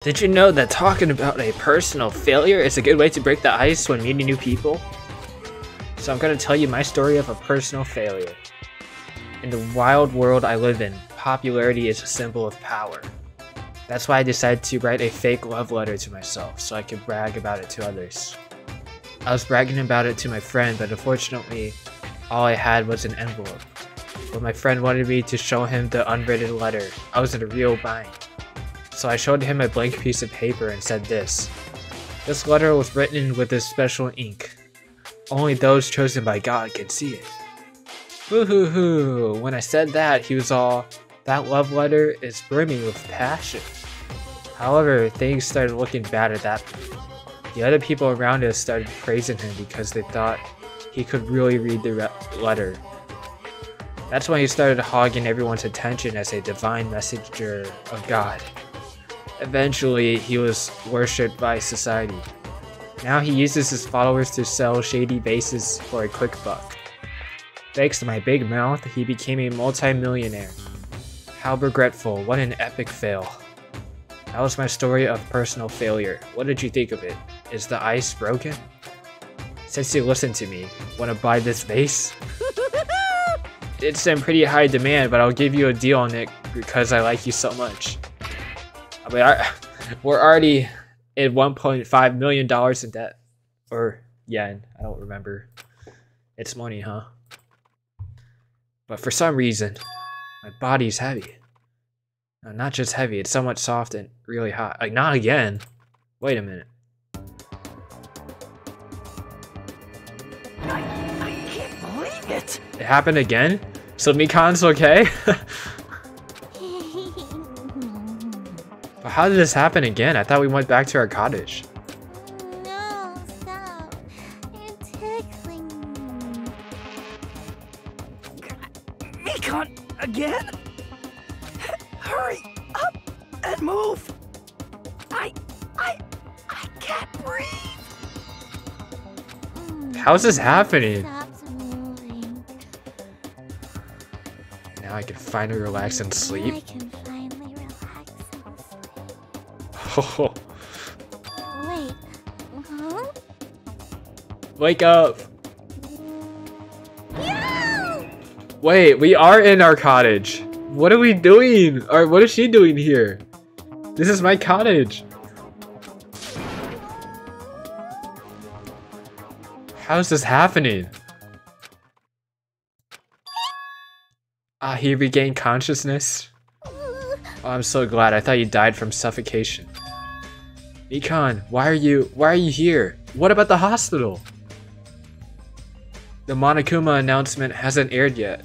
Did you know that talking about a personal failure is a good way to break the ice when meeting new people? So I'm going to tell you my story of a personal failure. In the wild world I live in, popularity is a symbol of power. That's why I decided to write a fake love letter to myself so I could brag about it to others. I was bragging about it to my friend, but unfortunately, all I had was an envelope. But my friend wanted me to show him the unwritten letter. I was in a real bind. So I showed him a blank piece of paper and said this. This letter was written with this special ink. Only those chosen by God can see it. Boo-hoo-hoo. When I said that, he was all, that love letter is brimming with passion. However, things started looking bad at that point. The other people around us started praising him because they thought he could really read the letter. That's when he started hogging everyone's attention as a divine messenger of God. Eventually, he was worshipped by society. Now he uses his followers to sell shady vases for a quick buck. Thanks to my big mouth, he became a multi-millionaire. How regretful, what an epic fail. That was my story of personal failure. What did you think of it? Is the ice broken? Since you listened to me, wanna buy this vase? It's in pretty high demand, but I'll give you a deal on it because I like you so much. I mean, we're already in $1.5 million in debt. Or yen, I don't remember. It's money, huh? But for some reason, my body's heavy. No, not just heavy, it's somewhat soft and really hot. Like, not again. Wait a minute. I can't believe it! It happened again? So Mikan's okay? But how did this happen again? I thought we went back to our cottage. No, stop. You're tickling me. Mikan, again? Hurry up and move! I can't breathe! How's this happening? Stop moving. Now I can finally relax and sleep. I can finally relax and sleep. Oh, Wait. Huh? wake up! No! Wait, we are in our cottage. What are we doing? Or what is she doing here? This is my cottage. How is this happening? Ah, he regained consciousness. Oh, I'm so glad. I thought you died from suffocation. Mikan, why are you here? What about the hospital? The Monokuma announcement hasn't aired yet.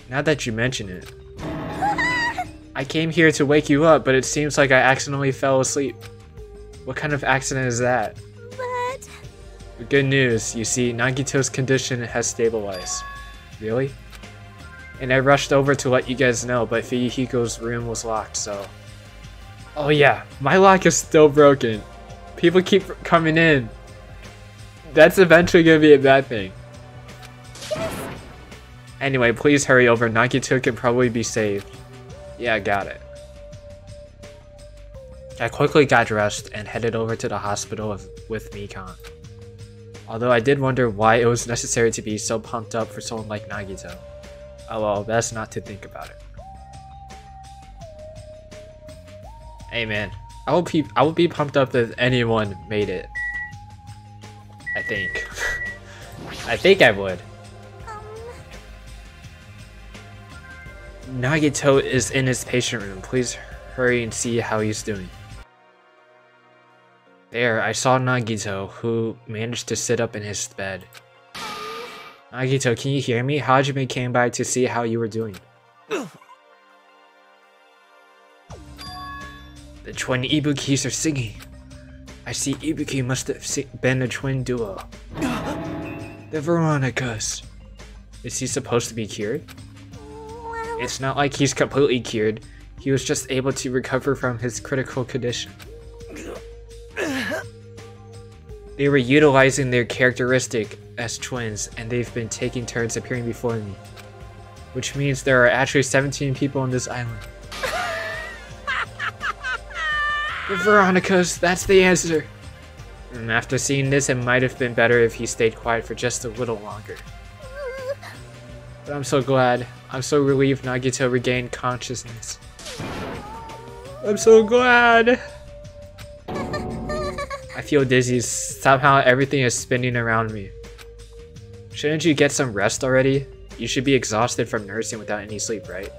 Now that you mention it. I came here to wake you up, but it seems like I accidentally fell asleep. What kind of accident is that? But Good news, you see, Nagito's condition has stabilized. Really? And I rushed over to let you guys know, but Fuyuhiko's room was locked, so... Oh yeah, my lock is still broken. People keep coming in. That's eventually gonna be a bad thing. Anyway, please hurry over. Nagito can probably be saved. Yeah, I got it. I quickly got dressed and headed over to the hospital with Mikan. Although I did wonder why it was necessary to be so pumped up for someone like Nagito. Oh well, best not to think about it. Hey man, I would be pumped up if anyone made it. I think. I think I would. Nagito is in his patient room. Please hurry and see how he's doing. There, I saw Nagito, who managed to sit up in his bed. Nagito, can you hear me? Hajime came by to see how you were doing. The twin Ibukis are singing. I see Ibuki must have been a twin duo. The Veronicas. Is he supposed to be cured? It's not like he's completely cured. He was just able to recover from his critical condition. They were utilizing their characteristic as twins, and they've been taking turns appearing before me. Which means there are actually 17 people on this island. The Veronicas, that's the answer. After seeing this, it might have been better if he stayed quiet for just a little longer. But I'm so glad. I'm so relieved now I get to regain consciousness. I'm so glad. I feel dizzy. Somehow everything is spinning around me. Shouldn't you get some rest already? You should be exhausted from nursing without any sleep, right?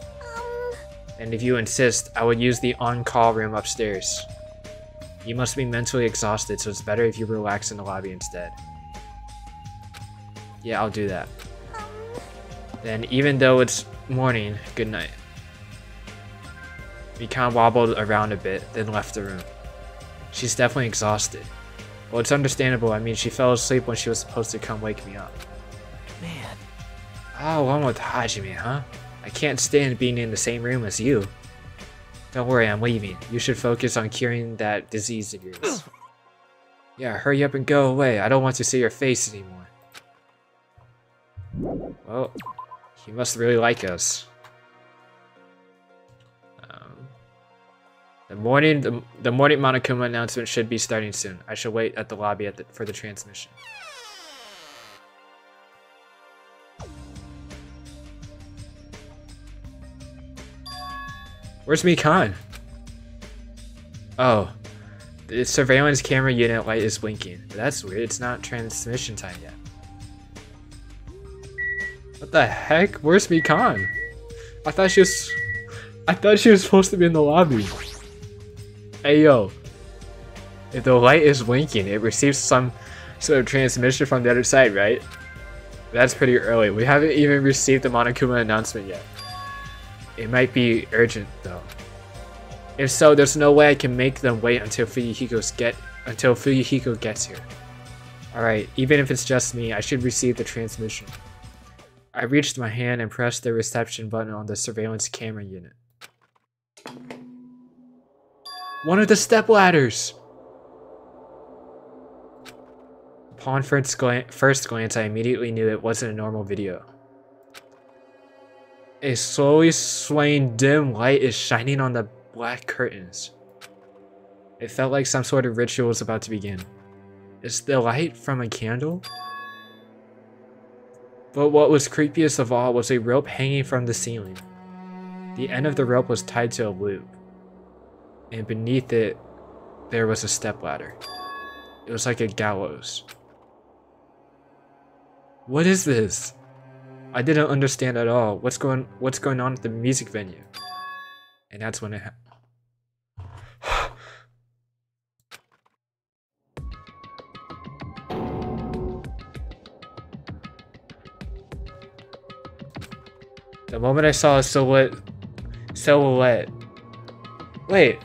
And if you insist, I would use the on-call room upstairs. You must be mentally exhausted, so it's better if you relax in the lobby instead. Yeah, I'll do that. Then, even though it's morning, good night. Mikan wobbled around a bit, then left the room. She's definitely exhausted. Well, it's understandable. I mean, she fell asleep when she was supposed to come wake me up. Man. Oh, one with Hajime, huh? I can't stand being in the same room as you. Don't worry, I'm leaving. You should focus on curing that disease of yours. Yeah, hurry up and go away. I don't want to see your face anymore. Well, he must really like us. The morning Monokuma announcement should be starting soon. I should wait at the lobby for the transmission. Where's Mikan? Oh, the surveillance camera unit light is blinking. That's weird. It's not transmission time yet. What the heck? Where's Mikan? I thought she was supposed to be in the lobby. Hey yo, if the light is blinking, it receives some sort of transmission from the other side, right? That's pretty early. We haven't even received the Monokuma announcement yet. It might be urgent though. If so, there's no way I can make them wait until Fuyuhiko gets here. Alright, even if it's just me, I should receive the transmission. I reached my hand and pressed the reception button on the surveillance camera unit. One of the stepladders! Upon first glance, I immediately knew it wasn't a normal video. A slowly swaying dim light is shining on the black curtains. It felt like some sort of ritual was about to begin. Is the light from a candle? But what was creepiest of all was a rope hanging from the ceiling. The end of the rope was tied to a loop, and beneath it, there was a stepladder. It was like a gallows. What is this? I didn't understand at all. What's going on at the music venue? And that's when it happened. The moment I saw a silhouette. Wait.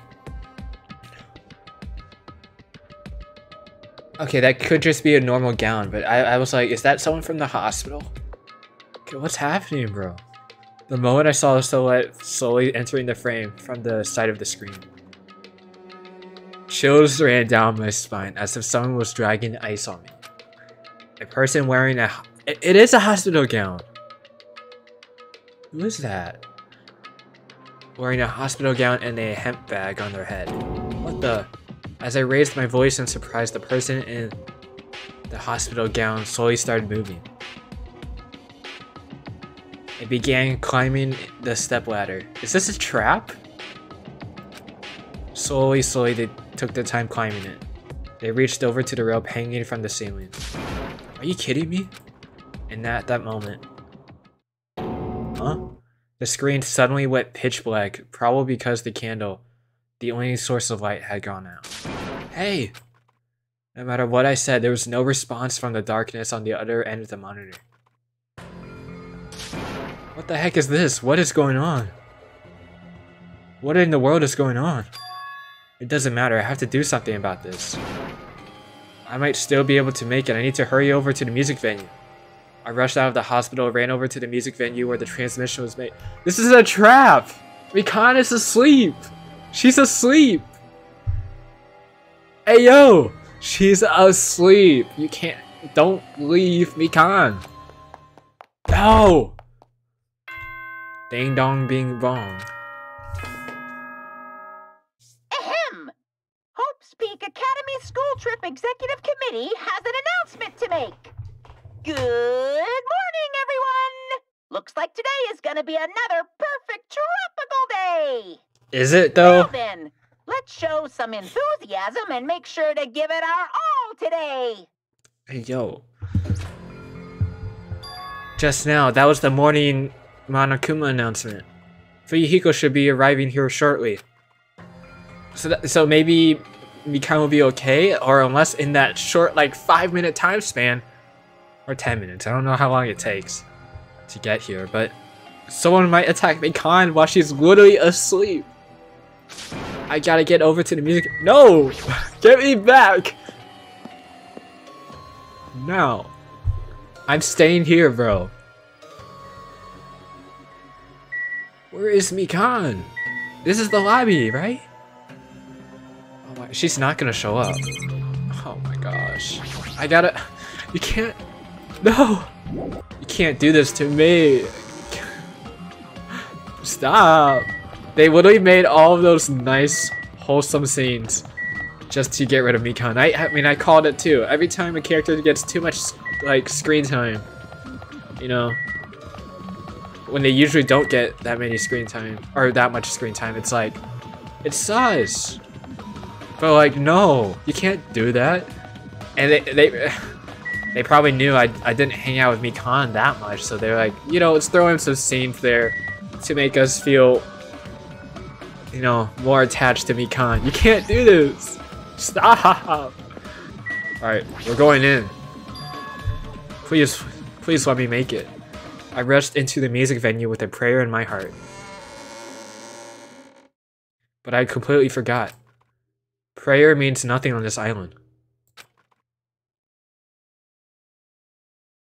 Okay, that could just be a normal gown, but I was like, is that someone from the hospital? Okay, what's happening, bro? The moment I saw the silhouette slowly entering the frame from the side of the screen, chills ran down my spine as if someone was dragging ice on me. A person wearing it is a hospital gown. Who is that? Wearing a hospital gown and a hemp bag on their head. What the? As I raised my voice in surprise, the person in the hospital gown slowly started moving. It began climbing the stepladder. Is this a trap? Slowly, they took their time climbing it. They reached over to the rope hanging from the ceiling. Are you kidding me? And at that moment... Huh? The screen suddenly went pitch black, probably because the candle, the only source of light, had gone out. Hey! No matter what I said, there was no response from the darkness on the other end of the monitor. What the heck is this? What is going on? What in the world is going on? It doesn't matter, I have to do something about this. I might still be able to make it. I need to hurry over to the music venue. I rushed out of the hospital, ran over to the music venue where the transmission was made. This is a trap! Mikan is asleep! She's asleep! Hey yo! She's asleep! You can't... Don't leave Mikan! No! Ding dong bing bong. Trip Executive Committee has an announcement to make. Good morning, everyone! Looks like today is gonna be another perfect tropical day! Is it though? Now then, let's show some enthusiasm and make sure to give it our all today! Hey, yo. Just now, that was the morning Monokuma announcement. Fuyuhiko should be arriving here shortly. So maybe Mikan will be okay, or unless in that short, like 5-minute time span, or 10 minutes, I don't know how long it takes to get here, but someone might attack Mikan while she's literally asleep. I gotta get over to the music. No! Get me back! No. I'm staying here, bro. Where is Mikan? This is the lobby, right? Oh my, she's not gonna show up. Oh my gosh. I gotta... You can't... No! You can't do this to me. Stop. They literally made all of those nice, wholesome scenes just to get rid of Mikan. I mean, I called it too. Every time a character gets too much, like, screen time, you know, when they usually don't get that many screen time, or that much screen time, it's like, it sus. But like, no, you can't do that. And they probably knew I didn't hang out with Mikan that much, so they're like, you know, let's throw in some scenes there to make us feel, you know, more attached to Mikan. You can't do this. Stop. Alright, we're going in. Please let me make it. I rushed into the music venue with a prayer in my heart. But I completely forgot. Prayer means nothing on this island.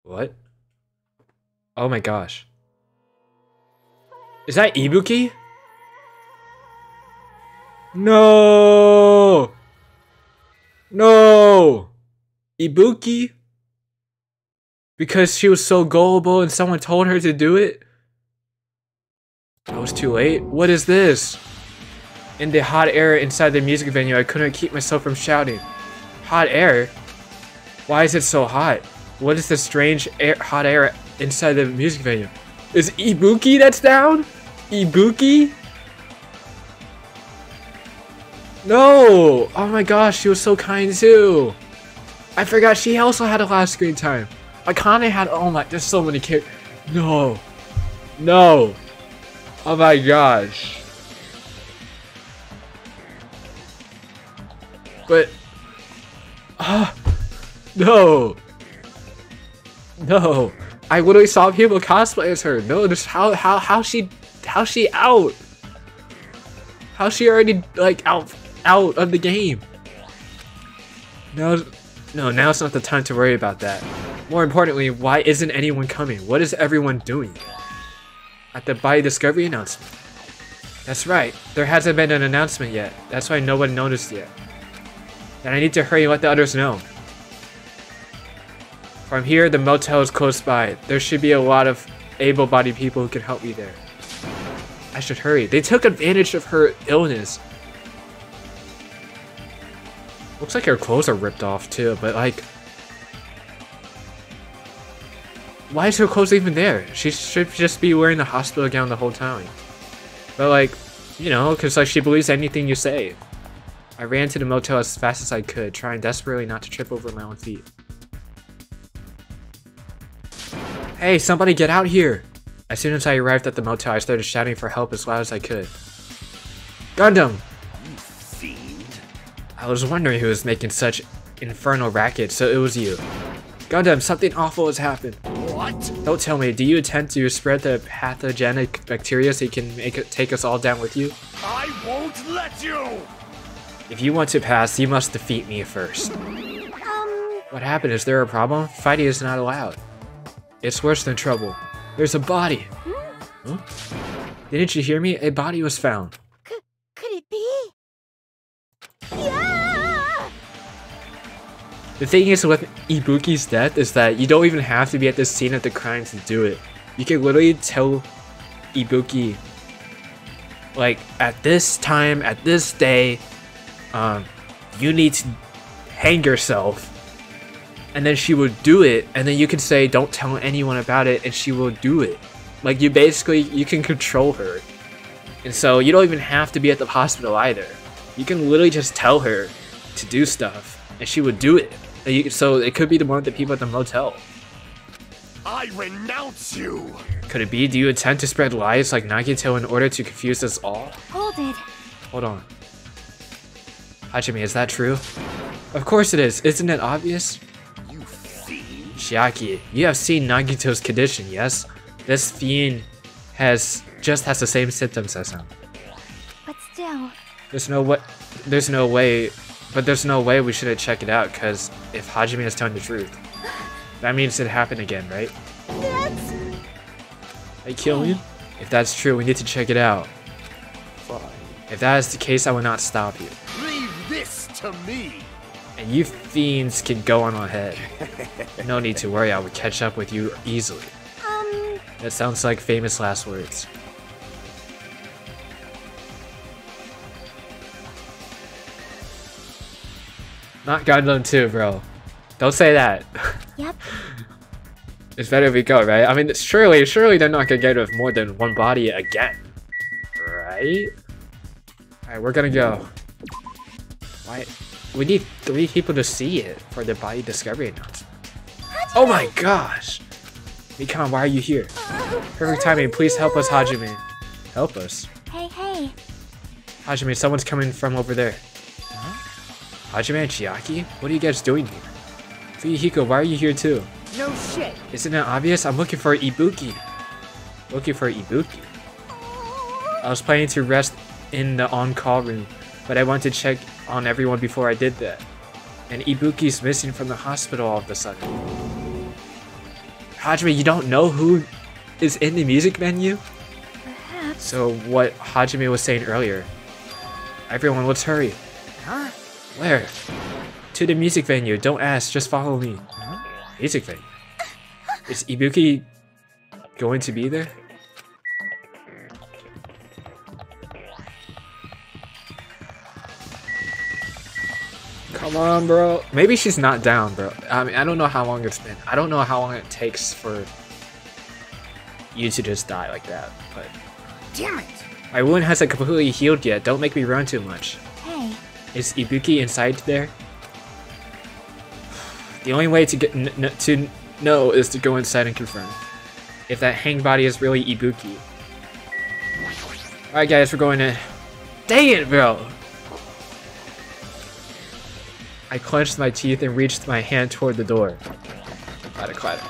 What? Oh my gosh. Is that Ibuki? No! No! Ibuki? Because she was so gullible and someone told her to do it? I was too late? What is this? In the hot air inside the music venue, I couldn't keep myself from shouting. Hot air? Why is it so hot? What is the strange hot air inside the music venue? Is Ibuki that's down? Ibuki? No! Oh my gosh, she was so kind too. I forgot she also had a lot of screen time. Akane had, oh my, there's so many characters. No. No. Oh my gosh. But, no. No. I literally saw people cosplay as her. No, just how's she out? How's she already, like, out of the game? No, now's not the time to worry about that. More importantly, why isn't anyone coming? What is everyone doing? At the Body Discovery announcement. That's right, there hasn't been an announcement yet. That's why no one noticed yet. And I need to hurry and let the others know. From here, the motel is close by. There should be a lot of able-bodied people who can help me there. I should hurry. They took advantage of her illness. Looks like her clothes are ripped off too, but like... Why is her clothes even there? She should just be wearing the hospital gown the whole time. But like, you know, because like she believes anything you say. I ran to the motel as fast as I could, trying desperately not to trip over my own feet. Hey, somebody get out here! As soon as I arrived at the motel, I started shouting for help as loud as I could. Gundam! You fiend. I was wondering who was making such infernal racket, so it was you. Gundam, something awful has happened. What? Don't tell me, do you intend to spread the pathogenic bacteria so you can take us all down with you? I won't let you! If you want to pass, you must defeat me first. What happened? Is there a problem? Fighting is not allowed. It's worse than trouble. There's a body. Huh? Didn't you hear me? A body was found. Could it be? Yeah! The thing is with Ibuki's death is that you don't even have to be at the scene of the crime to do it. You can literally tell Ibuki, like, at this time, at this day, you need to hang yourself. And then she would do it, and then you can say, don't tell anyone about it, and she will do it. Like, you can control her. And so, you don't even have to be at the hospital either. You can literally just tell her to do stuff, and she would do it. So, it could be the one of the people at the motel. I renounce you! Could it be? Do you intend to spread lies like Nagito in order to confuse us all? Hold it. Hold on. Hajime, is that true? Of course it is. Isn't it obvious? You fiend! Chiaki, you have seen Nagito's condition, yes? This fiend has the same symptoms as him. But still. There's no way we shouldn't check it out, because if Hajime is telling the truth, that means it happened again, right? That's... Are you killing me? If that's true, we need to check it out. Fine. If that is the case, I will not stop you. Leave this to me! And you fiends can go on ahead. No need to worry, I will catch up with you easily. That sounds like famous last words. Not Gundam 2, bro. Don't say that. Yep. It's better if we go, right? I mean, surely they're not gonna get rid of more than one body again. Right? Alright, we're gonna go. Why? We need 3 people to see it for the body discovery announcement. Oh my gosh! Mikan, why are you here? Perfect timing, please help us, Hajime. Help us? Hey. Hajime, someone's coming from over there. Hajime and Chiaki? What are you guys doing here? Fuyuhiko, why are you here too? No shit. Isn't it obvious? I'm looking for Ibuki. I was planning to rest in the on-call room, but I wanted to check on everyone before I did that. And Ibuki's missing from the hospital all of a sudden. Hajime, you don't know who is in the music venue? Perhaps. So what Hajime was saying earlier. Everyone, let's hurry. Huh? Where? To the music venue. Don't ask, just follow me. Music venue? Is Ibuki going to be there? Come on, bro. Maybe she's not down, bro. I mean, I don't know how long it's been. I don't know how long it takes for you to just die like that, but... Damn it. My wound hasn't completely healed yet. Don't make me run too much. Hey. Is Ibuki inside there? The only way to get to know is to go inside and confirm. If that hanged body is really Ibuki. Alright guys, we're going in. Dang it, bro! I clenched my teeth and reached my hand toward the door. Quiet.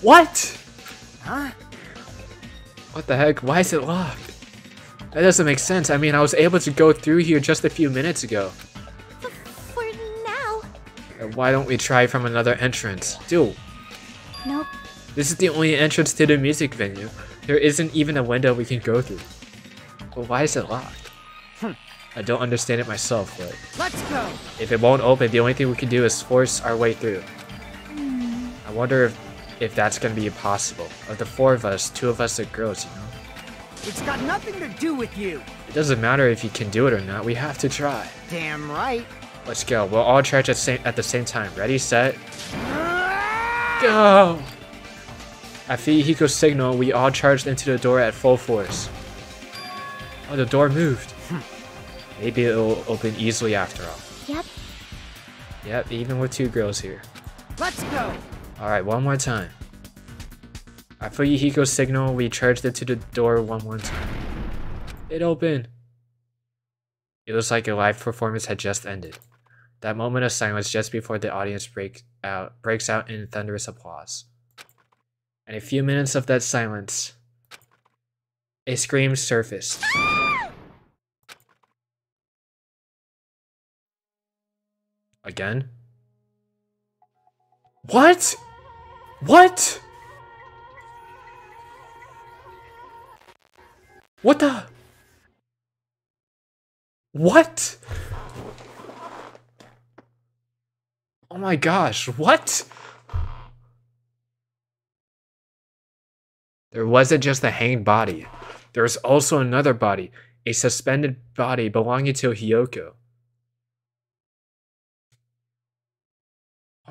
What? Huh? What the heck? Why is it locked? That doesn't make sense. I mean, I was able to go through here just a few minutes ago. For now. Why don't we try from another entrance? Dude, Nope. this is the only entrance to the music venue. There isn't even a window we can go through. But why is it locked? I don't understand it myself, but Let's go. if it won't open, the only thing we can do is force our way through. I wonder if that's gonna be possible. Of the 4 of us, 2 of us are girls, you know? It's got nothing to do with you. It doesn't matter if you can do it or not, we have to try. Damn right. Let's go. We'll all charge at the same time. Ready, set, go! At Fuyuhiko's signal, we all charged into the door at full force. Oh, the door moved. Maybe it'll open easily after all. Yep. Yep, even with 2 girls here. Let's go. Alright, one more time. At Fuyuhiko's signal, we charged into the door one more time. It opened. It looks like a live performance had just ended. That moment of silence just before the audience breaks out in thunderous applause. And a few minutes of that silence, a scream surfaced. Again? What? What? What the? What? Oh my gosh, what? There wasn't just a hanged body. There was also another body, a suspended body belonging to Hyoko.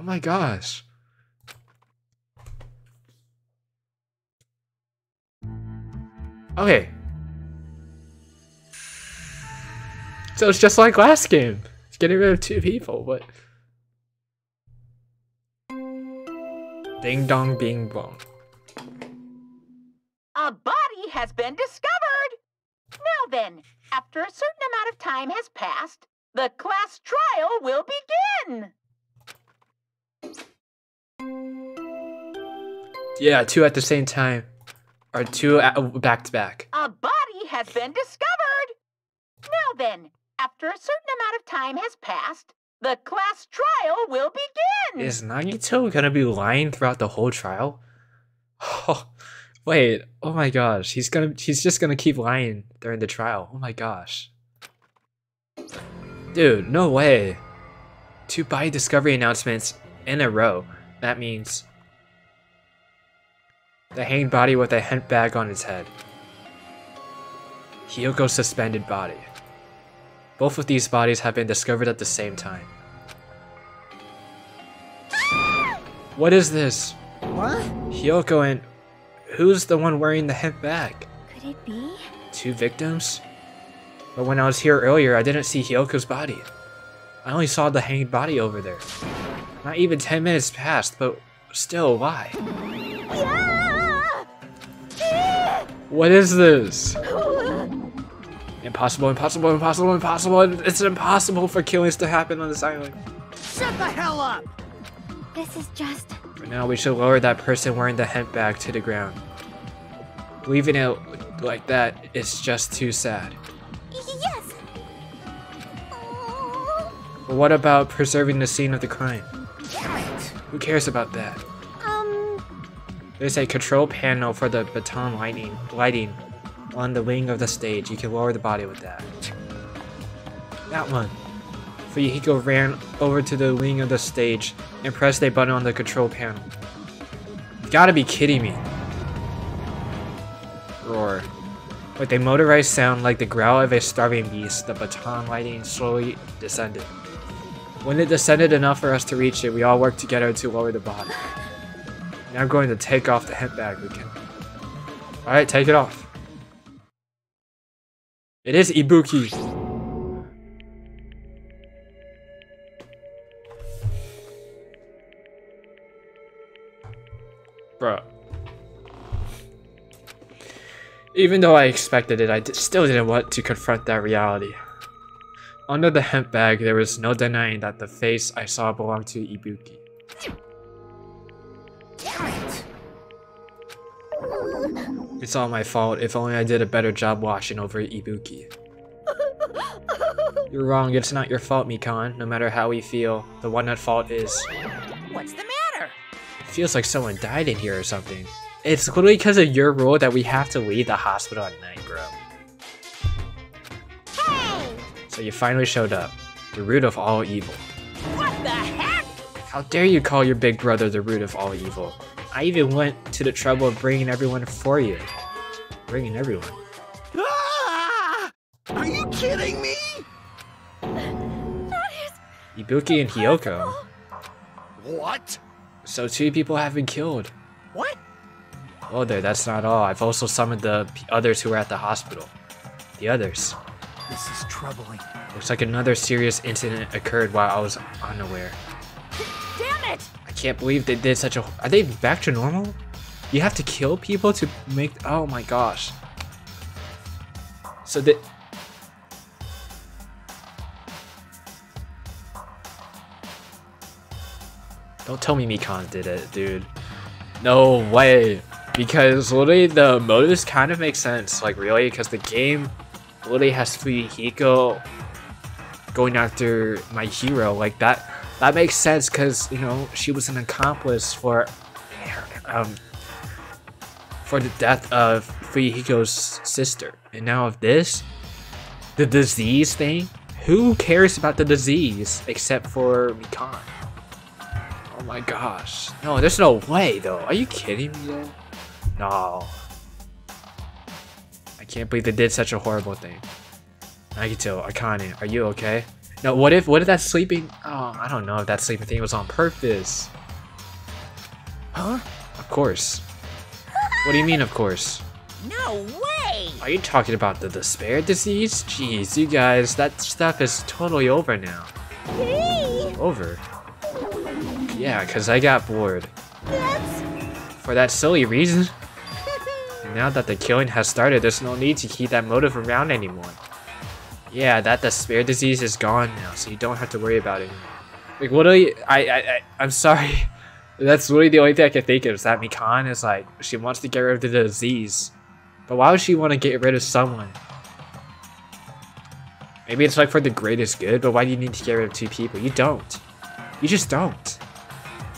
Oh my gosh. Okay. So it's just like last game. It's getting rid of 2 people, but... Ding dong bing bong. A body has been discovered! Now then, after a certain amount of time has passed, the class trial will begin! Yeah, 2 at the same time. Or 2 back to back. A body has been discovered! Now then, after a certain amount of time has passed, the class trial will begin! Is Nagito gonna be lying throughout the whole trial? Oh, wait. Oh my gosh. He's just gonna keep lying during the trial. Oh my gosh. Dude, no way. 2 body discovery announcements in a row. That means the hanged body with a hemp bag on its head. Hyoko's suspended body. Both of these bodies have been discovered at the same time. What is this? What? Hyoko and... Who's the one wearing the hemp bag? Could it be? 2 victims? But when I was here earlier, I didn't see Hyoko's body. I only saw the hanged body over there. Not even 10 minutes passed, but still, why? What is this? Impossible, impossible, impossible, impossible. It's impossible for killings to happen on this island. Shut the hell up! This is just... For now, we should lower that person wearing the hemp bag to the ground. Leaving it like that is just too sad. Yes! But what about preserving the scene of the crime? Damn it! Who cares about that? There's a control panel for the baton lighting on the wing of the stage. You can lower the body with that. That one. Fuyuhiko ran over to the wing of the stage and pressed a button on the control panel. You gotta be kidding me. Roar. With a motorized sound like the growl of a starving beast, the baton lighting slowly descended. When it descended enough for us to reach it, we all worked together to lower the body. Now I'm going to take off the hemp bag again. Alright, take it off. It is Ibuki. Bruh. Even though I expected it, I still didn't want to confront that reality. Under the hemp bag, there was no denying that the face I saw belonged to Ibuki. Damn it! It's all my fault. If only I did a better job watching over Ibuki. You're wrong. It's not your fault, Mikan. No matter how we feel, the one at fault is... What's the matter? It feels like someone died in here or something. It's literally because of your rule that we have to leave the hospital at night, bro. Hey! So you finally showed up. The root of all evil. What the heck? How dare you call your big brother the root of all evil? I even went to the trouble of bringing everyone for you. Bringing everyone. Ah! Are you kidding me? Ibuki and Hyoko. What? So 2 people have been killed. What? Oh there, that's not all. I've also summoned the others who were at the hospital. The others. This is troubling. Looks like another serious incident occurred while I was unaware. Damn it! I can't believe they did such a... Are they back to normal? You have to kill people to make... Oh my gosh. So they... Don't tell me Mikan did it, dude. No way. Because literally the motives kind of make sense. Like really, because the game literally has Fuyuhiko going after my hero. Like that makes sense because, you know, she was an accomplice for the death of Fuyuhiko's sister. And now of this, the disease thing, who cares about the disease except for Mikan? Oh my gosh. No, there's no way though. Are you kidding me though? No. I can't believe they did such a horrible thing. Nagito, Akane, are you okay? No, what if that sleeping... Oh, I don't know if that sleeping thing was on purpose. Huh? Of course. What do you mean, of course? No way! Are you talking about the despair disease? Jeez, you guys, that stuff is totally over now. Hey! Over? Yeah, because I got bored. That's... For that silly reason. Now that the killing has started, there's no need to keep that motive around anymore. Yeah, that despair disease is gone now, so you don't have to worry about it anymore. Like, literally, I'm sorry. That's literally the only thing I can think of is that Mikan is like, she wants to get rid of the disease. But why would she want to get rid of someone? Maybe it's like for the greatest good, but why do you need to get rid of two people? You don't. You just don't.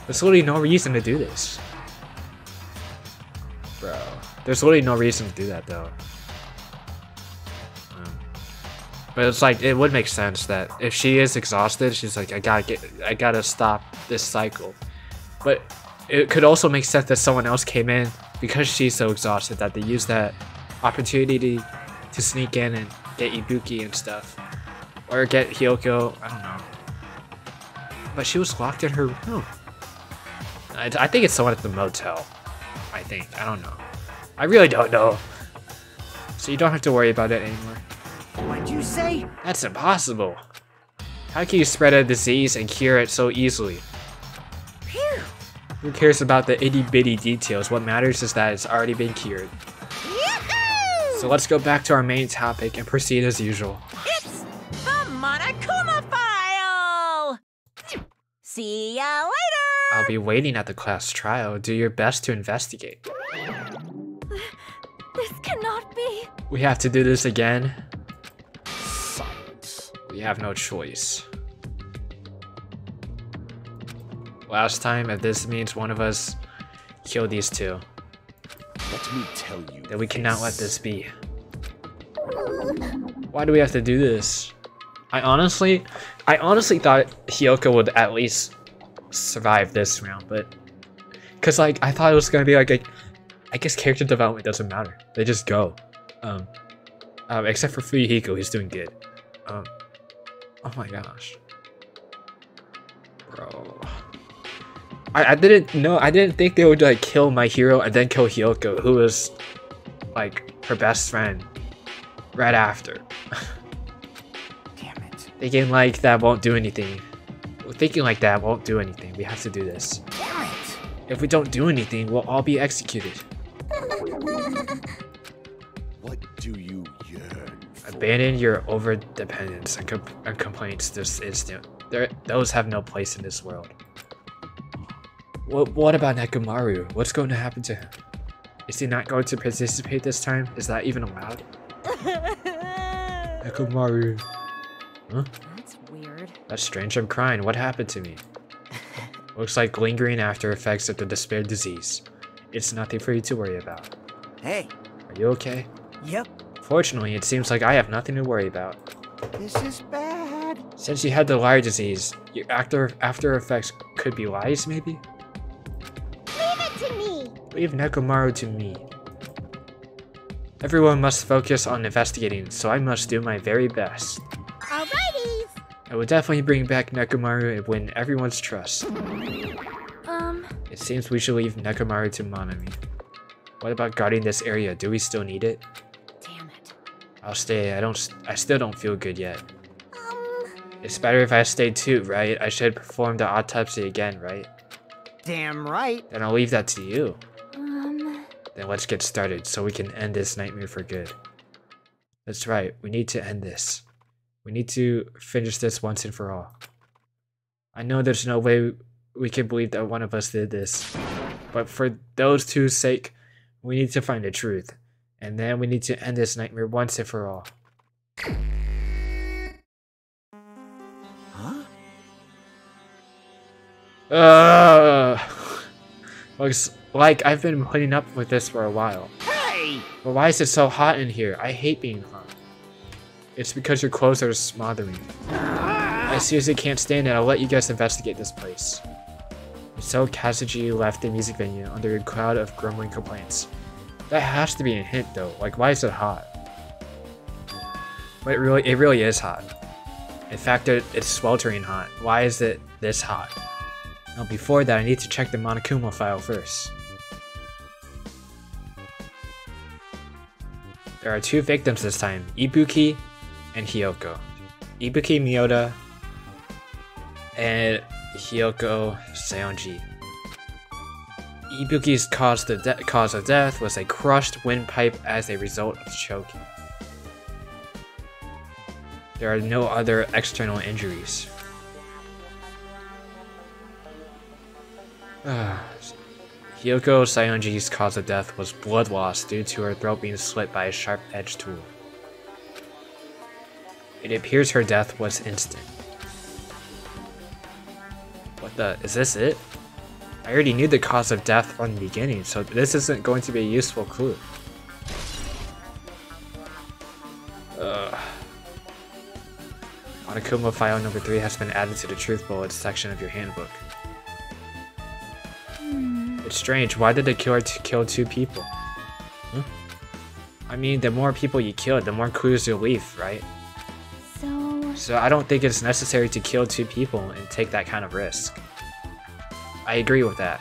There's literally no reason to do this. Bro. There's literally no reason to do that though. But it's like, it would make sense that if she is exhausted, she's like, I gotta stop this cycle. But it could also make sense that someone else came in because she's so exhausted that they use that opportunity to sneak in and get Ibuki and stuff. Or get Hyoko, I don't know. But she was locked in her room. I think it's someone at the motel. I think, I don't know. I really don't know. So you don't have to worry about it anymore. What'd you say? That's impossible. How can you spread a disease and cure it so easily? Phew! Who cares about the itty bitty details? What matters is that it's already been cured. Yahoo! So let's go back to our main topic and proceed as usual. It's the Monokuma file! See ya later! I'll be waiting at the class trial. Do your best to investigate. This cannot be. We have to do this again. We have no choice. Last time, if this means one of us kill these two, Let me tell you. then we cannot let this be. Why do we have to do this? I honestly thought Hyoko would at least survive this round, but because like I thought it was gonna be like I guess character development doesn't matter. They just go. Except for Fuyuhiko, he's doing good. Oh my gosh. Bro. I didn't think they would like kill my hero and then kill Hyoko, who was like her best friend right after. Damn it. Thinking like that won't do anything. Thinking like that won't do anything. We have to do this. Damn it! If we don't do anything, we'll all be executed. What do you yearn for? Abandon your over-dependence and complaints this instant. Those have no place in this world. What about Nekomaru? What's going to happen to him? Is he not going to participate this time? Is that even allowed? Nekomaru. Huh? That's weird. That's strange, I'm crying. What happened to me? Looks like lingering after effects of the despair disease. It's nothing for you to worry about. Hey. Are you okay? Yep. Fortunately, it seems like I have nothing to worry about. This is bad. Since you had the liar disease, your after effects could be lies, maybe? Leave it to me. Leave Nekomaru to me. Everyone must focus on investigating, so I must do my very best. Alrighties. I will definitely bring back Nekomaru and win everyone's trust. It seems we should leave Nekomaru to Monami. What about guarding this area? Do we still need it? Damn it. I'll stay. I still don't feel good yet. It's better if I stay too, right? I should perform the autopsy again, right? Damn right. Then I'll leave that to you. Then let's get started so we can end this nightmare for good. That's right, we need to end this. We need to finish this once and for all. I know there's no way we can believe that one of us did this, but for those two's sake, we need to find the truth. And then we need to end this nightmare once and for all. Looks like I've been putting up with this for a while. Hey! But why is it so hot in here? I hate being hot. It's because your clothes are smothering. I seriously can't stand it. I'll let you guys investigate this place. So Kazuji left the music venue under a cloud of grumbling complaints. That has to be a hint though. Like, why is it hot? But it really is hot. In fact, it's sweltering hot. Why is it this hot? Now before that, I need to check the Monokuma file first. There are 2 victims this time, Ibuki and Hiyoko. Ibuki Miyoda and Hiyoko Seonji. Ibuki's cause of death was a crushed windpipe as a result of choking. There are no other external injuries. Hiyoko Seonji's cause of death was blood loss due to her throat being slit by a sharp-edged tool. It appears her death was instant. What the? Is this it? I already knew the cause of death from the beginning, so this isn't going to be a useful clue. Monokuma file number 3 has been added to the truth bullets section of your handbook. It's strange, why did the killer kill 2 people? Huh? I mean, the more people you kill, the more clues you'll leave, right? So I don't think it's necessary to kill 2 people and take that kind of risk. I agree with that.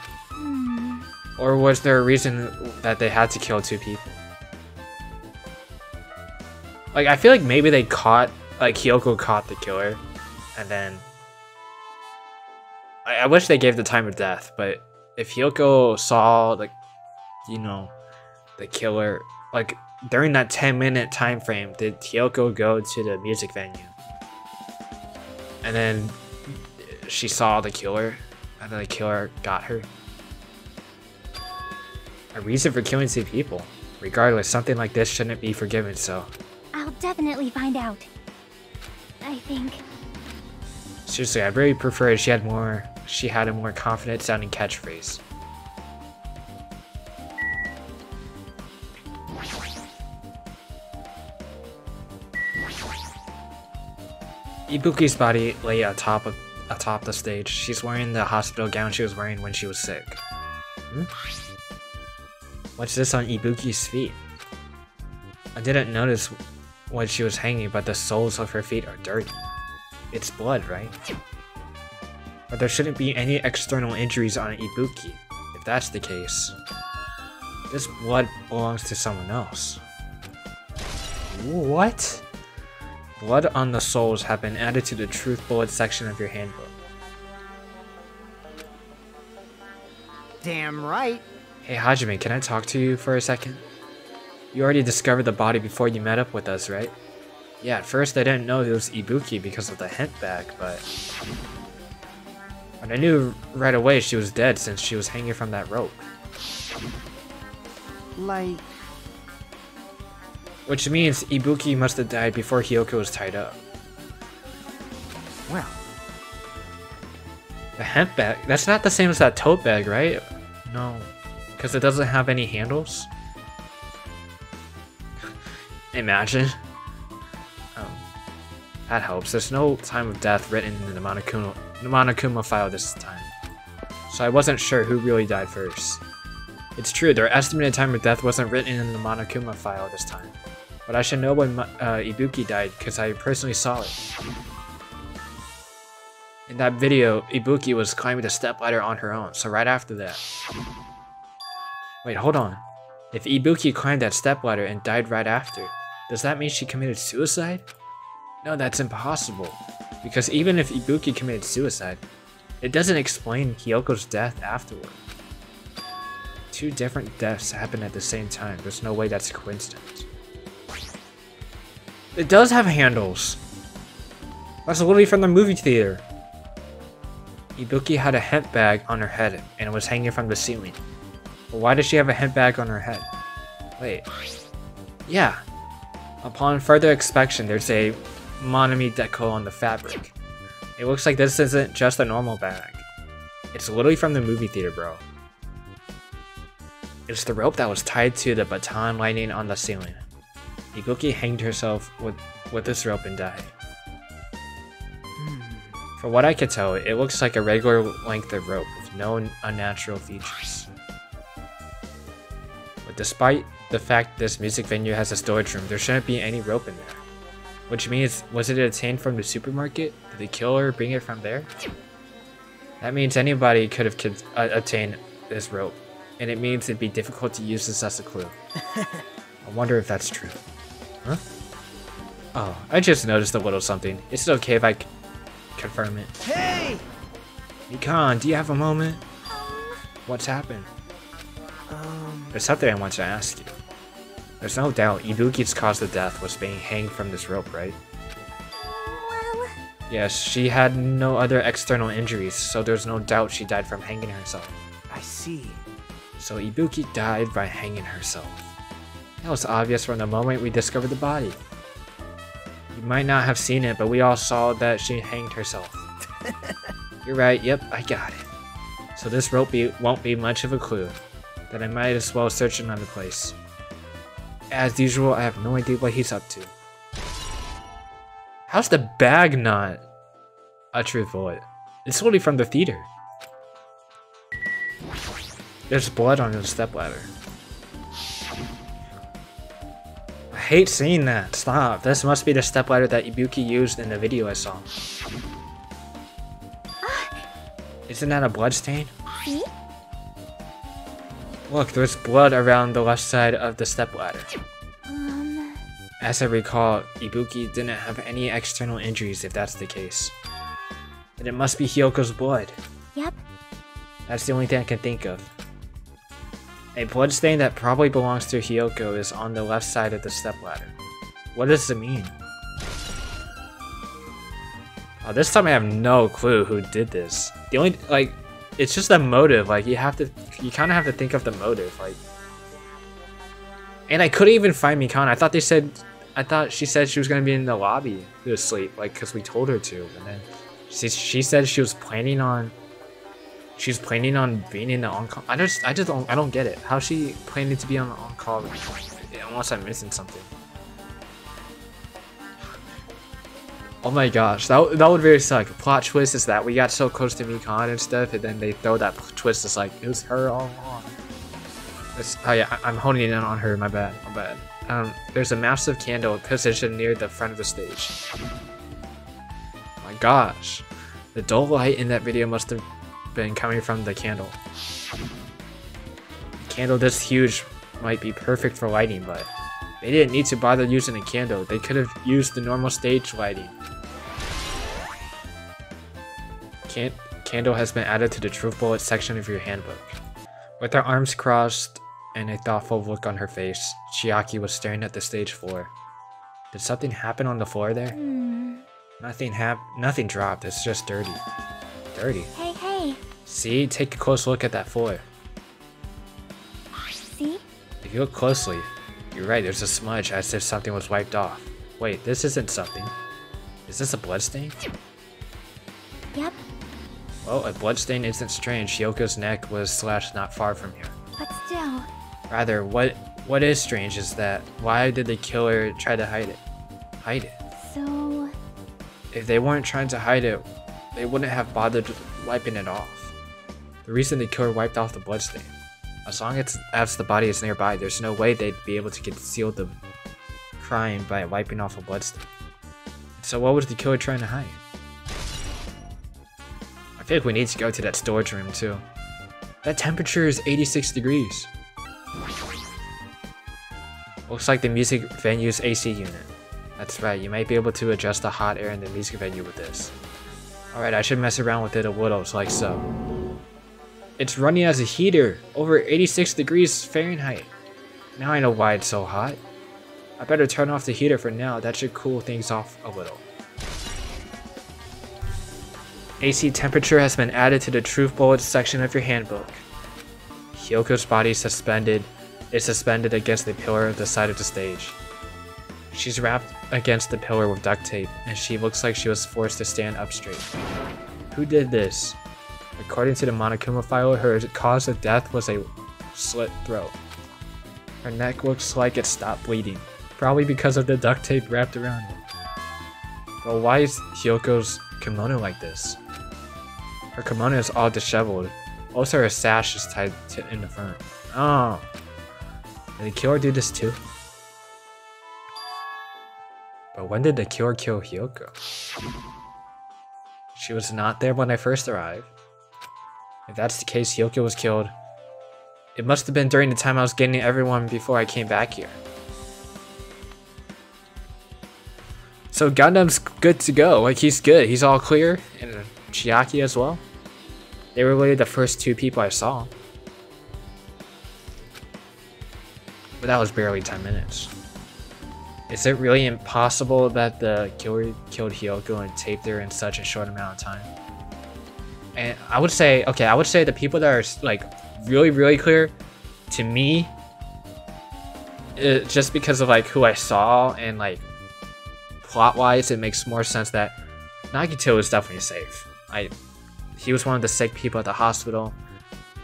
Or was there a reason that they had to kill 2 people? Like, I feel like maybe they caught, like, Hiyoko caught the killer, and then... I wish they gave the time of death, but if Hiyoko saw, like, you know, the killer, like, during that 10-minute time frame, did Hiyoko go to the music venue? And then she saw the killer, and then the killer got her. A reason for killing 2 people. Regardless, something like this shouldn't be forgiven, so... I'll definitely find out. I think. Seriously, I'd really prefer if she had a more confident sounding catchphrase. Ibuki's body lay atop the stage. She's wearing the hospital gown she was wearing when she was sick. What's this on Ibuki's feet? I didn't notice when she was hanging, but the soles of her feet are dirty. It's blood, right? But there shouldn't be any external injuries on Ibuki. If that's the case, this blood belongs to someone else. What? Blood on the soles have been added to the truth bullet section of your handbook. Damn right. Hey Hajime, can I talk to you for a second? You already discovered the body before you met up with us, right? Yeah, at first I didn't know it was Ibuki because of the hint bag, but I knew right away she was dead since she was hanging from that rope. Like... Which means Ibuki must have died before Hiyoko was tied up. Well... The hemp bag? That's not the same as that tote bag, right? No. Because it doesn't have any handles? Imagine. That helps. There's no time of death written in the Monokuma file this time. So I wasn't sure who really died first. It's true, their estimated time of death wasn't written in the Monokuma file this time. But I should know when Ibuki died because I personally saw it. In that video, Ibuki was climbing the stepladder on her own, so right after that. Wait, hold on. If Ibuki climbed that stepladder and died right after, does that mean she committed suicide? No, that's impossible. Because even if Ibuki committed suicide, it doesn't explain Hiyoko's death afterward. 2 different deaths happened at the same time. There's no way that's a coincidence. It does have handles. That's literally from the movie theater. Ibuki had a hemp bag on her head and it was hanging from the ceiling. But why does she have a hemp bag on her head? Wait. Yeah. Upon further inspection, there's a Monami deco on the fabric. It looks like this isn't just a normal bag. It's literally from the movie theater, bro. It's the rope that was tied to the baton lining on the ceiling. Ibuki hanged herself with this rope and died. From what I can tell, it looks like a regular length of rope with no unnatural features. But despite the fact this music venue has a storage room, there shouldn't be any rope in there. Which means, was it obtained from the supermarket? Did the killer bring it from there? That means anybody could have obtained this rope. And it means it'd be difficult to use this as a clue. I wonder if that's true. Huh? Oh, I just noticed a little something. Is it okay if I confirm it? Hey! Mikan, do you have a moment? What's happened? There's something I want to ask you. There's no doubt Ibuki's cause of death was being hanged from this rope, right? Well, Yes, she had no other external injuries, so there's no doubt she died from hanging herself. I see. So Ibuki died by hanging herself. That was obvious from the moment we discovered the body. You might not have seen it, but we all saw that she hanged herself. You're right, yep, I got it. So this rope won't be much of a clue. Then I might as well search another place. As usual, I have no idea what he's up to. How's the bag not a true bullet? It's only from the theater. There's blood on the stepladder. I hate seeing that. Stop. This must be the stepladder that Ibuki used in the video I saw. Isn't that a blood stain? see? Look, there's blood around the left side of the stepladder. As I recall, Ibuki didn't have any external injuries if that's the case. Then it must be Hyoko's blood. Yep. That's the only thing I can think of. A bloodstain that probably belongs to Hyoko is on the left side of the stepladder. What does it mean? Oh, this time I have no clue who did this. The only, like, it's just the motive. Like, you kind of have to think of the motive. Like, and I couldn't even find Mikan. I thought she said she was gonna be in the lobby to sleep, like, cause we told her to. And then she said she was planning on. She's planning on being in the on-call. I don't get it. How's she planning to be on the on-call unless I'm missing something? Oh my gosh, that would really suck. Plot twist is that we got so close to Mikan and stuff, and then they throw that twist. It's like it was her all along. Oh yeah, I'm honing in on her. My bad. There's a massive candle positioned near the front of the stage. My gosh, the dull light in that video must have been coming from the candle. A candle this huge might be perfect for lighting, but they didn't need to bother using a candle. They could have used the normal stage lighting. Candle has been added to the truth bullet section of your handbook. With her arms crossed and a thoughtful look on her face, Chiaki was staring at the stage floor. Did something happen on the floor there? Nothing dropped. It's just dirty. Dirty. Hey. See? Take a close look at that floor. See? If you look closely, you're right, there's a smudge as if something was wiped off. Wait, this isn't something. Is this a bloodstain? Yep. Well, a bloodstain isn't strange. Hyoko's neck was slashed not far from here. But still. Rather, what is strange is that why did the killer try to hide it? Hide it? So... If they weren't trying to hide it, they wouldn't have bothered wiping it off. The reason the killer wiped off the bloodstain. As long as the body is nearby, there's no way they'd be able to conceal the crime by wiping off a bloodstain. So what was the killer trying to hide? I feel like we need to go to that storage room too. That temperature is 86 degrees. Looks like the music venue's AC unit. That's right, you might be able to adjust the hot air in the music venue with this. Alright, I should mess around with it a little, like so. It's running as a heater, over 86 degrees Fahrenheit. Now I know why it's so hot. I better turn off the heater for now, that should cool things off a little. AC temperature has been added to the truth bullets section of your handbook. Hyoko's body is suspended against the pillar at the side of the stage. She's wrapped against the pillar with duct tape, and she looks like she was forced to stand up straight. Who did this? According to the Monokuma file, her cause of death was a slit throat. Her neck looks like it stopped bleeding, probably because of the duct tape wrapped around it. But why is Hyoko's kimono like this? Her kimono is all disheveled. Also, her sash is tied in the front. Oh. Did the killer do this too? But when did the killer kill Hyoko? She was not there when I first arrived. If that's the case, Hyoko was killed. It must have been during the time I was getting everyone before I came back here. So Gundam's good to go. Like, he's good. He's all clear. And Chiaki as well. They were really the first two people I saw. But that was barely 10 minutes. Is it really impossible that the killer killed Hyoko and taped her in such a short amount of time? And I would say, okay, I would say the people that are like really clear to me, just because of like who I saw and like plot-wise, it makes more sense that Nagito is definitely safe. He was one of the sick people at the hospital.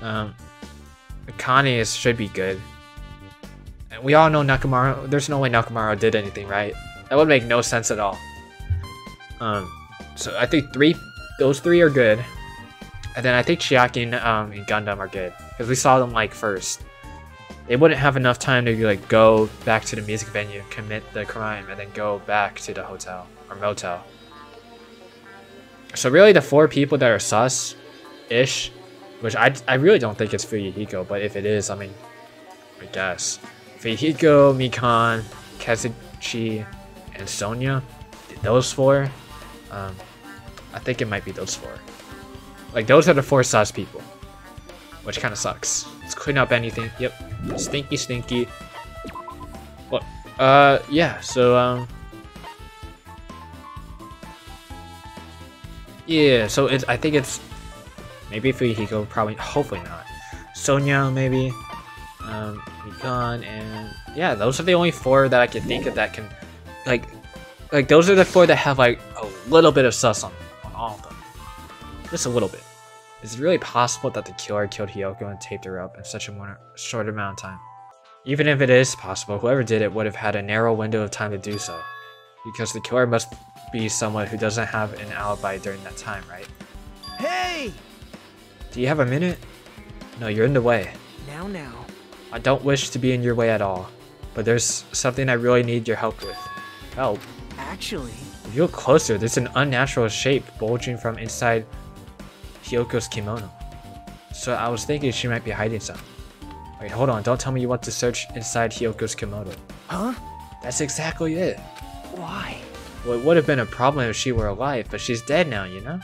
Akane should be good. And we all know Nakamura. There's no way Nakamura did anything, right? That would make no sense at all. So I think those three are good. And then I think Chiaki and Gundam are good. Because we saw them like first. They wouldn't have enough time to like go back to the music venue, commit the crime, and then go back to the hotel or motel. So really the four people that are sus-ish, which I really don't think it's Fuyuhiko, but if it is, I mean, I guess. Fuyuhiko, Mikan, Kazuchi, and Sonia, those four, I think it might be those four. Like, those are the four sus people, which kind of sucks. Let's clean up anything. Yep, stinky. What? Yeah. So yeah. So I think it's maybe Fuyuhiko, probably, hopefully not. Sonia, maybe. Mikan, and yeah, those are the only four that I can think of that can, like those are the four that have like a little bit of sus on all of them. Just a little bit. Is it really possible that the killer killed Hyoko and taped her up in such a short amount of time? Even if it is possible, whoever did it would have had a narrow window of time to do so. Because the killer must be someone who doesn't have an alibi during that time, right? Hey! Do you have a minute? No, you're in the way. Now. I don't wish to be in your way at all, but there's something I really need your help with. Help? Actually... If you look closer, there's an unnatural shape bulging from inside Hyoko's kimono. So I was thinking she might be hiding something. Wait, hold on, don't tell me you want to search inside Hyoko's kimono. Huh? That's exactly it. Why? Well, it would have been a problem if she were alive, but she's dead now, you know?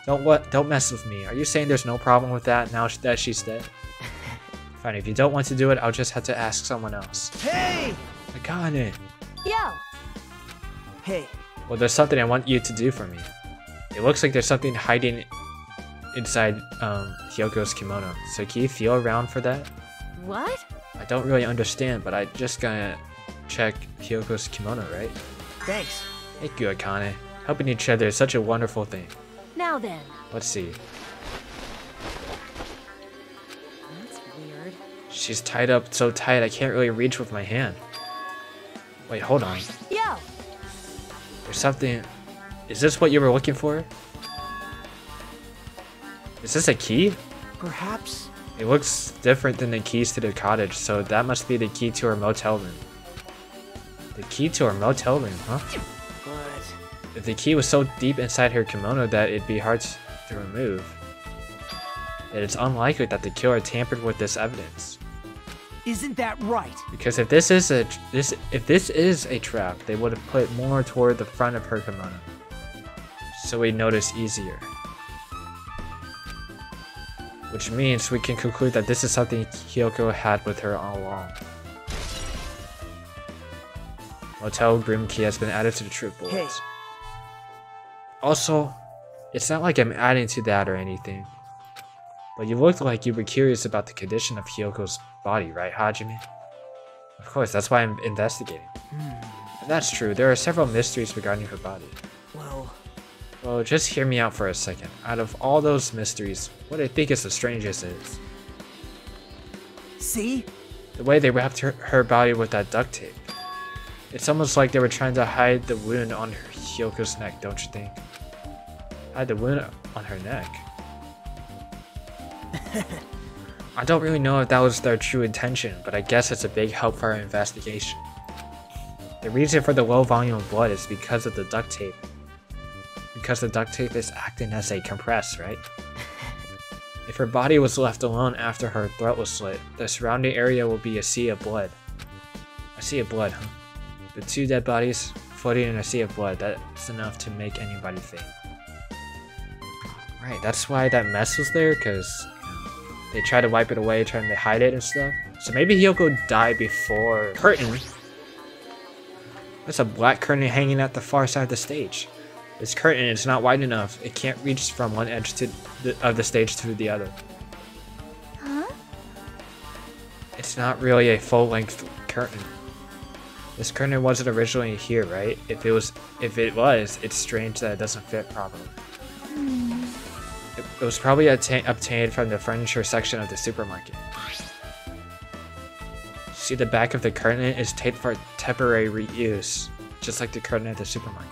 Don't mess with me. Are you saying there's no problem with that now that she's dead? Fine, if you don't want to do it, I'll just have to ask someone else. Hey! I got it. Yo! Hey. Well, there's something I want you to do for me. It looks like there's something hiding inside Hyoko's kimono. So can you feel around for that? What? I don't really understand, but I just gotta check Hyoko's kimono, right? Thanks. Thank you, Akane. Helping each other is such a wonderful thing. Now then. Let's see. That's weird. She's tied up so tight I can't really reach with my hand. Wait, hold on. Yo! There's something... Is this what you were looking for? Is this a key? Perhaps. It looks different than the keys to the cottage, so that must be the key to her motel room. The key to her motel room, huh? But... If the key was so deep inside her kimono that it'd be hard to remove, then it's unlikely that the killer tampered with this evidence. Isn't that right? Because if this is a trap, they would have put more toward the front of her kimono, so we'd notice easier. Which means we can conclude that this is something Hyoko had with her all along. Motel room key has been added to the troop bullets. Hey. Also, it's not like I'm adding to that or anything, but you looked like you were curious about the condition of Hyoko's body, right, Hajime? Of course, that's why I'm investigating. And that's true, there are several mysteries regarding her body. Well, just hear me out for a second. Out of all those mysteries, what I think is the strangest is... See? The way they wrapped her body with that duct tape. It's almost like they were trying to hide the wound on her Hyoko's neck, don't you think? Hide the wound on her neck? I don't really know if that was their true intention, but I guess it's a big help for our investigation. The reason for the low volume of blood is because of the duct tape. Because the duct tape is acting as a compress, right? If her body was left alone after her throat was slit, the surrounding area will be a sea of blood. A sea of blood, huh? The 2 dead bodies floating in a sea of blood, that's enough to make anybody faint. Right, that's why that mess was there, because they tried to wipe it away, trying to hide it and stuff. So maybe he'll go die before curtain. There's a black curtain hanging at the far side of the stage. This curtain is not wide enough. It can't reach from one edge of the stage to the other. Huh? It's not really a full-length curtain. This curtain wasn't originally here, right? If it was, it's strange that it doesn't fit properly. It was probably obtained from the furniture section of the supermarket. See, the back of the curtain is taped for temporary reuse, just like the curtain at the supermarket.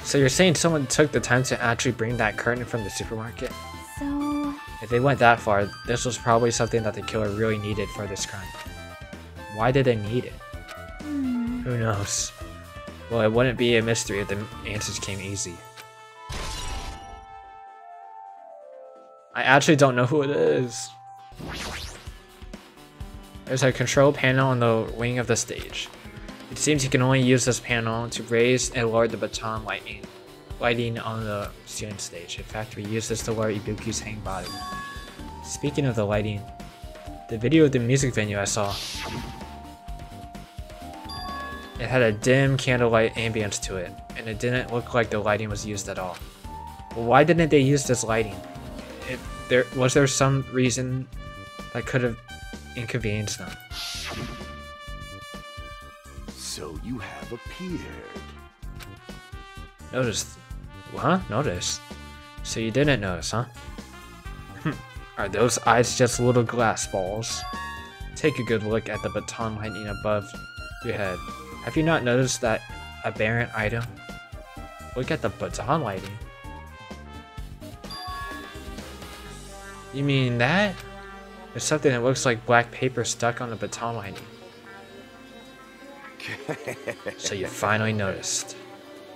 So you're saying someone took the time to actually bring that curtain from the supermarket? So... If they went that far, this was probably something that the killer really needed for this crime. Why did they need it? Who knows? Well, it wouldn't be a mystery if the answers came easy. I actually don't know who it is. There's a control panel on the wing of the stage. It seems you can only use this panel to raise and lower the baton lighting on the ceiling stage. In fact, we use this to lower Ibuki's hang body. Speaking of the lighting, the video of the music venue I saw, it had a dim candlelight ambience to it, and it didn't look like the lighting was used at all. Well, why didn't they use this lighting? Was there some reason that could have inconvenienced them? So you have appeared. Noticed? Huh? Noticed? So you didn't notice, huh? Are those eyes just little glass balls? Take a good look at the baton lighting above your head. Have you not noticed that aberrant item? Look at the baton lighting. You mean that? There's something that looks like black paper stuck on the baton lighting. So you finally noticed.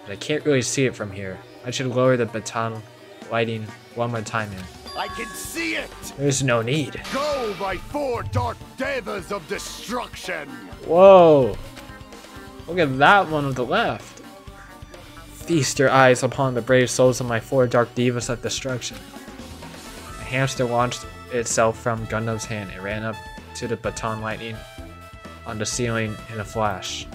But I can't really see it from here. I should lower the baton lighting one more time in. I can see it! There's no need. Go, my 4 dark devas of destruction! Whoa! Look at that one on the left. Feast your eyes upon the brave souls of my 4 dark divas of destruction. A hamster launched itself from Gundam's hand and ran up to the baton lighting on the ceiling in a flash.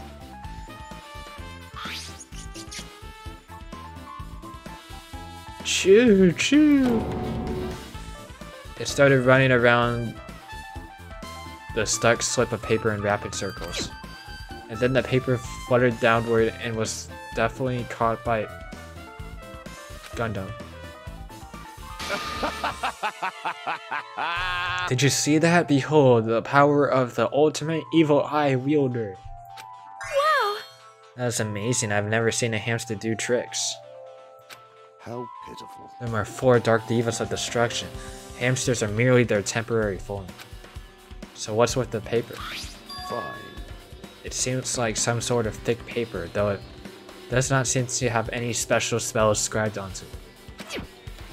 Choo choo! It started running around the stuck slip of paper in rapid circles. And then the paper fluttered downward and was definitely caught by Gundam. Did you see that? Behold, the power of the ultimate evil eye wielder. Wow! That's amazing. I've never seen a hamster do tricks. How pitiful. There are 4 dark divas of destruction. Hamsters are merely their temporary form. So what's with the paper? Fine. It seems like some sort of thick paper, though it does not seem to have any special spells scribed onto it.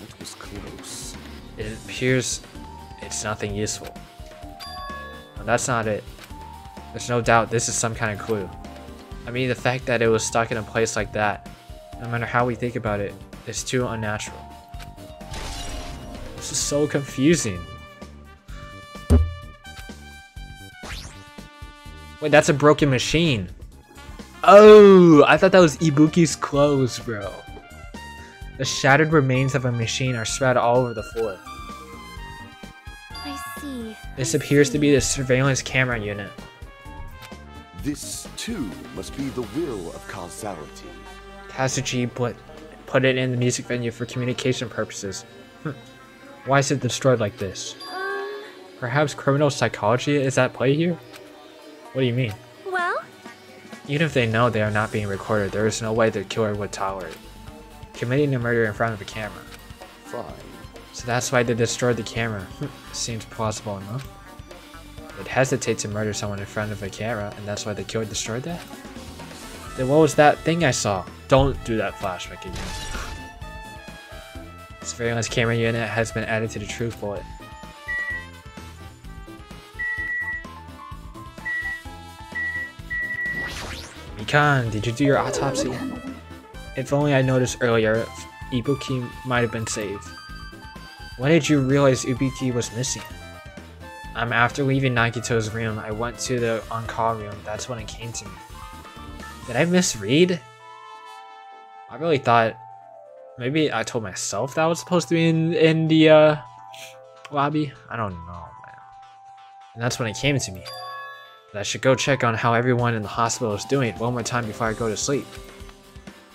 That was close. It appears it's nothing useful. No, that's not it. There's no doubt this is some kind of clue. I mean, the fact that it was stuck in a place like that, no matter how we think about it, is too unnatural. This is so confusing. Wait, that's a broken machine. Oh, I thought that was Ibuki's clothes, bro. The shattered remains of a machine are spread all over the floor. I see. This appears to be the surveillance camera unit. This, too, must be the will of causality. Kazuchi put it in the music venue for communication purposes. Why is it destroyed like this? Perhaps criminal psychology is at play here? What do you mean? Well? Even if they know they are not being recorded, there is no way the killer would tolerate committing a murder in front of a camera. Fine. So that's why they destroyed the camera. Seems plausible enough. They'd hesitate to murder someone in front of a camera, and that's why the killer destroyed that? Then what was that thing I saw? Don't do that flashback again. Surveillance camera unit has been added to the truth bullet. Mikan, did you do your autopsy? If only I noticed earlier, Ibuki might have been saved. When did you realize Ibuki was missing? After leaving Nagito's room, I went to the on-call room. That's when it came to me. Did I misread? I really thought maybe I told myself that I was supposed to be in the lobby. I don't know, man. And that's when it came to me. That I should go check on how everyone in the hospital is doing one more time before I go to sleep.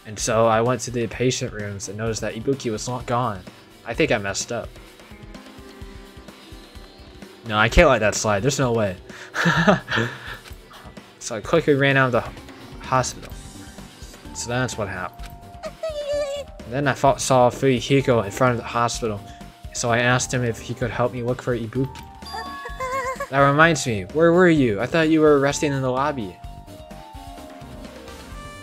And so I went to the patient rooms and noticed that Ibuki was not gone. I think I messed up. No, I can't let that slide. There's no way. So I quickly ran out of the hospital. So that's what happened. And then I saw Fuyuhiko in front of the hospital. So I asked him if he could help me look for Ibuki. That reminds me, where were you? I thought you were resting in the lobby.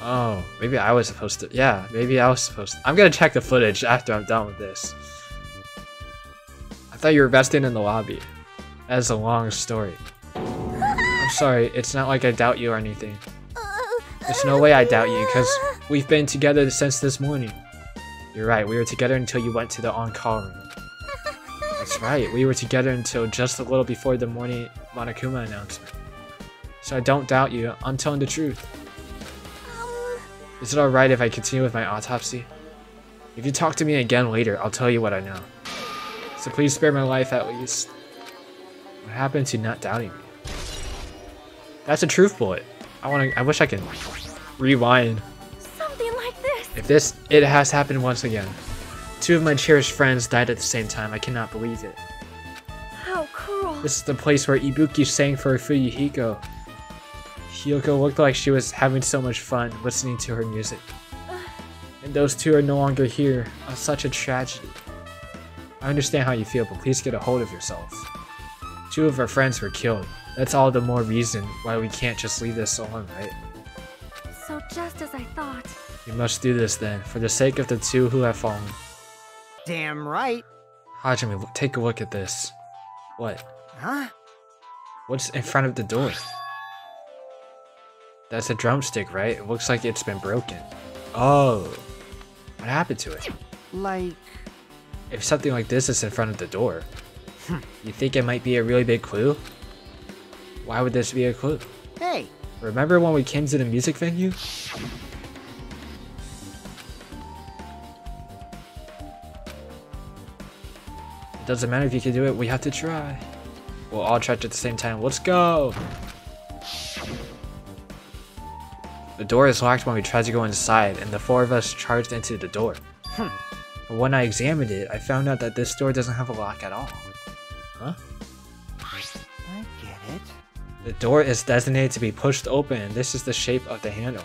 Oh, maybe I was supposed to. Yeah, maybe I was supposed to. I'm gonna check the footage after I'm done with this. I thought you were resting in the lobby. That's a long story. I'm sorry, it's not like I doubt you or anything. There's no way I doubt you, because we've been together since this morning. You're right, we were together until you went to the on-call room. That's right, we were together until just a little before the morning Monokuma announcement. So I don't doubt you, I'm telling the truth. Is it alright if I continue with my autopsy? If you talk to me again later, I'll tell you what I know. So please spare my life at least. What happened to not doubting me? That's a truth bullet. I wish I could rewind. Something like this. If it has happened once again. 2 of my cherished friends died at the same time. I cannot believe it. How cruel. This is the place where Ibuki sang for Fuyuhiko. Hyoko looked like she was having so much fun listening to her music. And those 2 are no longer here. Such a tragedy. I understand how you feel, but please get a hold of yourself. 2 of our friends were killed. That's all the more reason why we can't just leave this alone, right? So just as I thought. We must do this then, for the sake of the 2 who have fallen. Damn right. Hajime, take a look at this. What? Huh? What's in front of the door? That's a drumstick, right? It looks like it's been broken. Oh. What happened to it? Like... If something like this is in front of the door, you think it might be a really big clue? Why would this be a clue? Hey! Remember when we came to the music venue? It doesn't matter if you can do it, we have to try. We'll all try it at the same time. Let's go! The door is locked when we tried to go inside, and the 4 of us charged into the door. But when I examined it, I found out that this door doesn't have a lock at all. Huh? I get it. The door is designated to be pushed open, and this is the shape of the handle.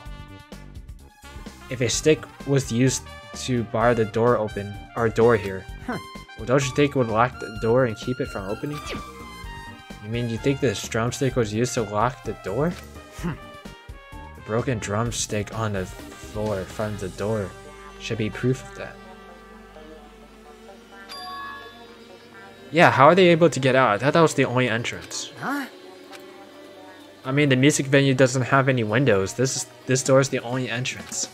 If a stick was used to bar the door open, or door here, well, don't you think it would lock the door and keep it from opening? You mean you think this drumstick was used to lock the door? The broken drumstick on the floor in front of the door should be proof of that. Yeah, how are they able to get out? I thought that was the only entrance. Huh? I mean, the music venue doesn't have any windows. This door is the only entrance.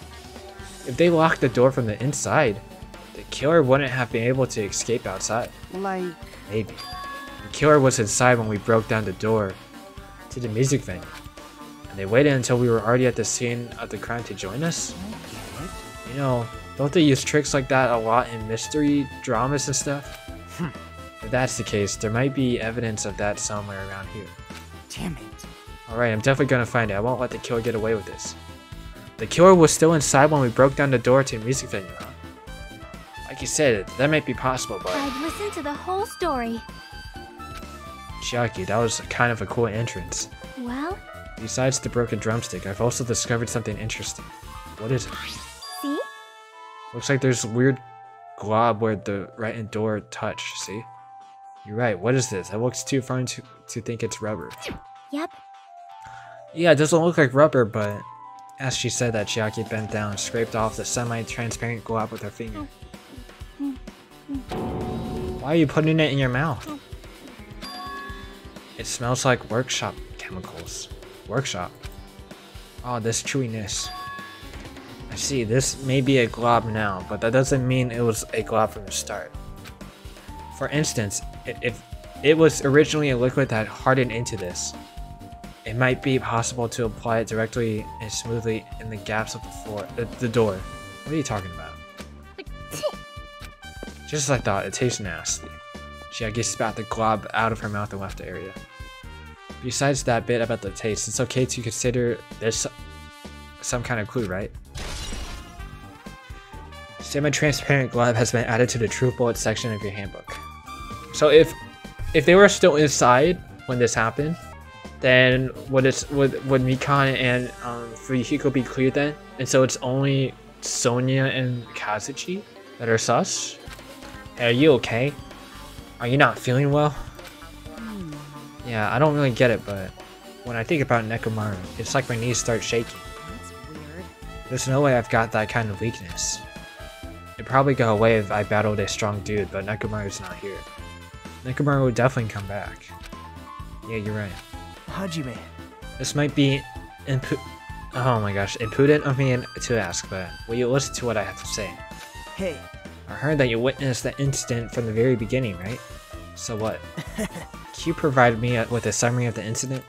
If they locked the door from the inside, the killer wouldn't have been able to escape outside. Like... Maybe. The killer was inside when we broke down the door to the music venue. And they waited until we were already at the scene of the crime to join us? I get it. You know, don't they use tricks like that a lot in mystery dramas and stuff? If that's the case, there might be evidence of that somewhere around here. Damn it. Alright, I'm definitely gonna find it. I won't let the killer get away with this. The killer was still inside when we broke down the door to the music venue, huh? Like you said, that might be possible, but... I've listened to the whole story. Chiaki, that was kind of a cool entrance. Well? Besides the broken drumstick, I've also discovered something interesting. What is it? See? Looks like there's a weird glob where the right and door touch, see? You're right, what is this? It looks too fun to think it's rubber. Yep. Yeah, it doesn't look like rubber, but as she said that, Chiaki bent down and scraped off the semi-transparent glob with her finger. Why are you putting it in your mouth? It smells like workshop chemicals. Workshop? Oh, this chewiness. I see, this may be a glob now, but that doesn't mean it was a glob from the start. For instance, if it was originally a liquid that hardened into this, it might be possible to apply it directly and smoothly in the gaps of the door. What are you talking about? Just as I thought, it tastes nasty. Chiaki spat the glob out of her mouth and left the area. Besides that bit about the taste, it's okay to consider this some kind of clue, right? Semi-transparent glob has been added to the True Bullet section of your handbook. So if they were still inside when this happened, then would Mikan and Fuyuhiko be clear then? And so it's only Sonia and Kazuchi that are sus? Hey, are you okay? Are you not feeling well? Yeah, I don't really get it, but when I think about Nekomaru, it's like my knees start shaking. That's weird. There's no way I've got that kind of weakness. It'd probably go away if I battled a strong dude, but Nekomaru's not here. Nekomaru would definitely come back. Yeah, you're right. Hajime. This might be oh my gosh, impudent of me to ask, but will you listen to what I have to say? Hey. I heard that you witnessed the incident from the very beginning, right? So what? Can you provide me with a summary of the incident?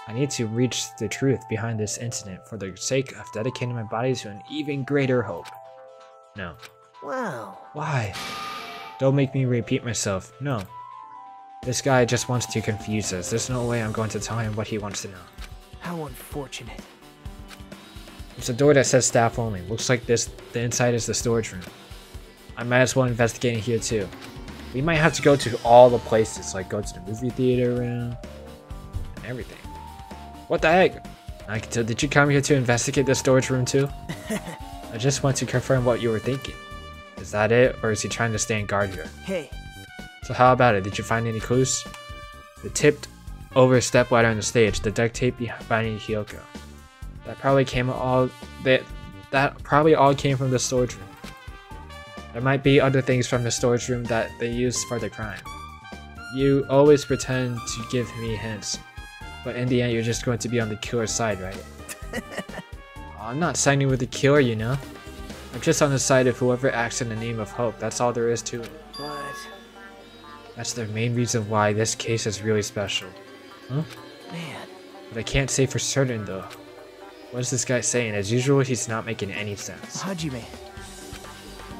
I need to reach the truth behind this incident for the sake of dedicating my body to an even greater hope. No. Wow. Why? Don't make me repeat myself. No. This guy just wants to confuse us. There's no way I'm going to tell him what he wants to know. How unfortunate. There's a door that says staff only. Looks like the inside is the storage room. I might as well investigate in here too. We might have to go to all the places, like go to the movie theater room and everything. What the heck? Nakito, did you come here to investigate the storage room too? I just want to confirm what you were thinking. Is that it, or is he trying to stay on guard here? Hey. So how about it? Did you find any clues? The tipped over stepladder on the stage, the duct tape binding Hyoko. That probably all came from the storage room. There might be other things from the storage room that they used for the crime. You always pretend to give me hints, but in the end you're just going to be on the killer's side, right? I'm not siding with the killer, you know? I'm just on the side of whoever acts in the name of hope. That's all there is to it. What? That's the main reason why this case is really special. Huh? Man. But I can't say for certain though. What is this guy saying? As usual, he's not making any sense. Hajime.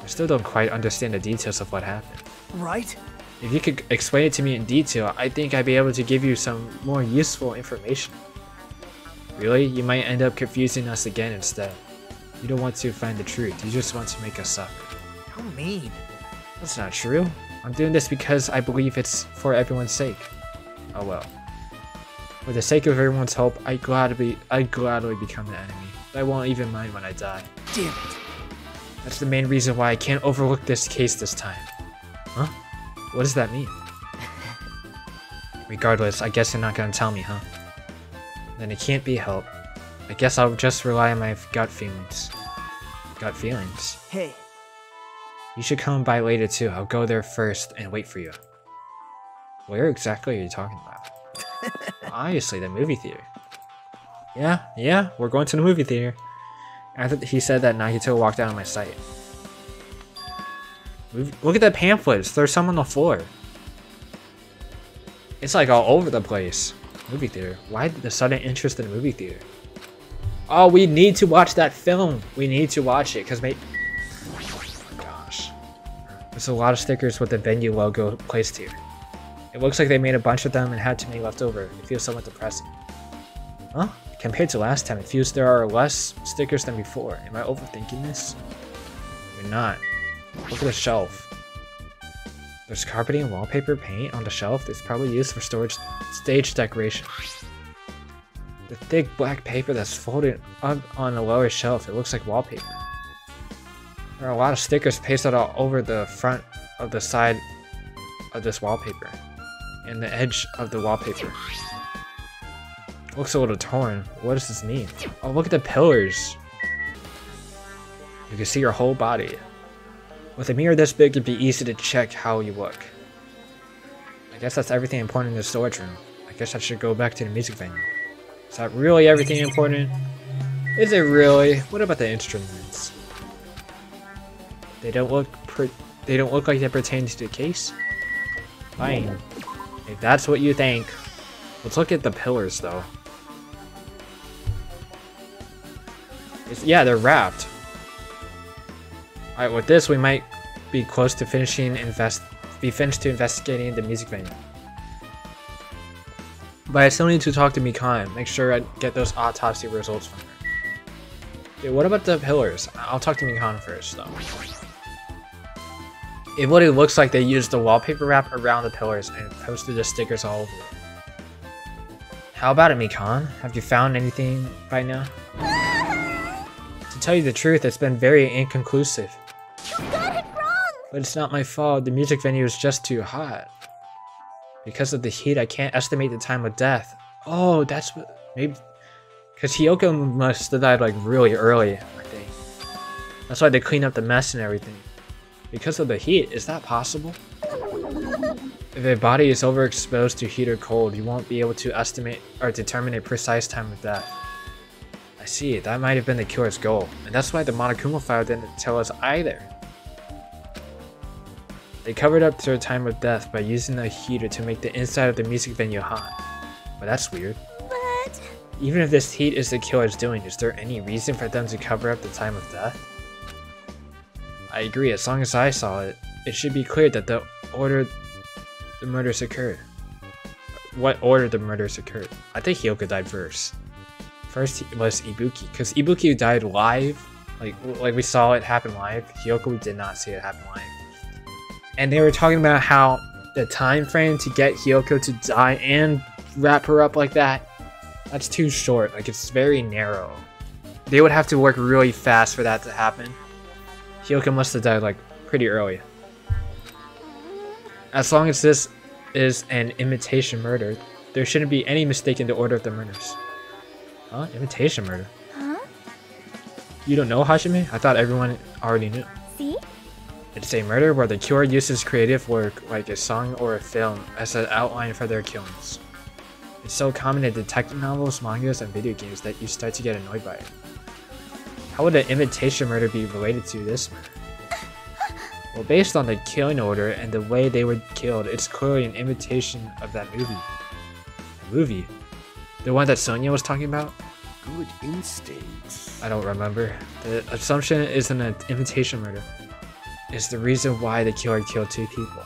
I still don't quite understand the details of what happened. Right? If you could explain it to me in detail, I think I'd be able to give you some more useful information. Really? You might end up confusing us again instead. You don't want to find the truth, you just want to make us suffer. How mean. That's not true. I'm doing this because I believe it's for everyone's sake. Oh well. For the sake of everyone's hope, I'd gladly become the enemy. I won't even mind when I die. Damn it. That's the main reason why I can't overlook this case this time. Huh? What does that mean? Regardless, I guess you're not gonna tell me, huh? Then it can't be helped. I guess I'll just rely on my gut feelings. Gut feelings? Hey. You should come by later too. I'll go there first and wait for you. Where exactly are you talking about? Obviously, the movie theater. Yeah, we're going to the movie theater. After he said that, Nagito walked out of my sight. Look at the pamphlets. There's some on the floor. It's like all over the place. Movie theater. Why the sudden interest in the movie theater? Oh, we need to watch that film. We need to watch it because oh my gosh. There's a lot of stickers with the venue logo placed here. It looks like they made a bunch of them and had too many left over. It feels somewhat depressing. Huh? Compared to last time, it feels there are less stickers than before. Am I overthinking this? You're not. Look at the shelf. There's carpeting and wallpaper paint on the shelf. It's probably used for stage decoration. The thick black paper that's folded up on the lower shelf. It looks like wallpaper. There are a lot of stickers pasted all over the front of the side of this wallpaper. and the edge of the wallpaper. Looks a little torn. What does this mean? Oh, look at the pillars. You can see your whole body. With a mirror this big, it'd be easy to check how you look. I guess that's everything important in the storage room. I guess I should go back to the music venue. Is that really everything important? Is it really? What about the instruments? They don't look like they pertain to the case? Fine. If that's what you think. Let's look at the pillars though. Yeah, they're wrapped. Alright, with this we might be close to investigating the music venue. But I still need to talk to Mikan, make sure I get those autopsy results from her. Dude, what about the pillars? I'll talk to Mikan first though. It really looks like they used the wallpaper wrap around the pillars and posted the stickers all over it. How about it, Mikan? Have you found anything by now? To tell you the truth, it's been very inconclusive. You got it wrong! But it's not my fault, the music venue is just too hot. Because of the heat, I can't estimate the time of death. Oh, that's what... maybe... because Hiyoko must have died like really early, I think. That's why they cleaned up the mess and everything. Because of the heat, is that possible? If a body is overexposed to heat or cold, you won't be able to estimate or determine a precise time of death. I see, that might have been the killer's goal, and that's why the Monokuma file didn't tell us either. They covered up their time of death by using a heater to make the inside of the music venue hot. But that's weird. But... even if this heat is the killer's doing, is there any reason for them to cover up the time of death? I agree, as long as I saw it, it should be clear that the order the murders occurred. What order the murders occurred? I think Hiyoko died first. First was Ibuki, because Ibuki died live, like we saw it happen live. Hiyoko did not see it happen live. And they were talking about how the time frame to get Hiyoko to die and wrap her up like that, that's too short, like it's very narrow. They would have to work really fast for that to happen. Hiyoko must have died like pretty early. As long as this is an imitation murder, there shouldn't be any mistake in the order of the murders. Huh? Imitation murder? Huh? You don't know, Hashime? I thought everyone already knew. See? It's a murder where the killer uses creative work like a song or a film as an outline for their killings. It's so common in detective novels, mangas, and video games that you start to get annoyed by it. How would an imitation murder be related to this murder? Well, based on the killing order and the way they were killed, it's clearly an imitation of that movie. The movie? The one that Sonia was talking about? Good instincts. I don't remember. The assumption is an imitation murder. It's the reason why the killer killed two people.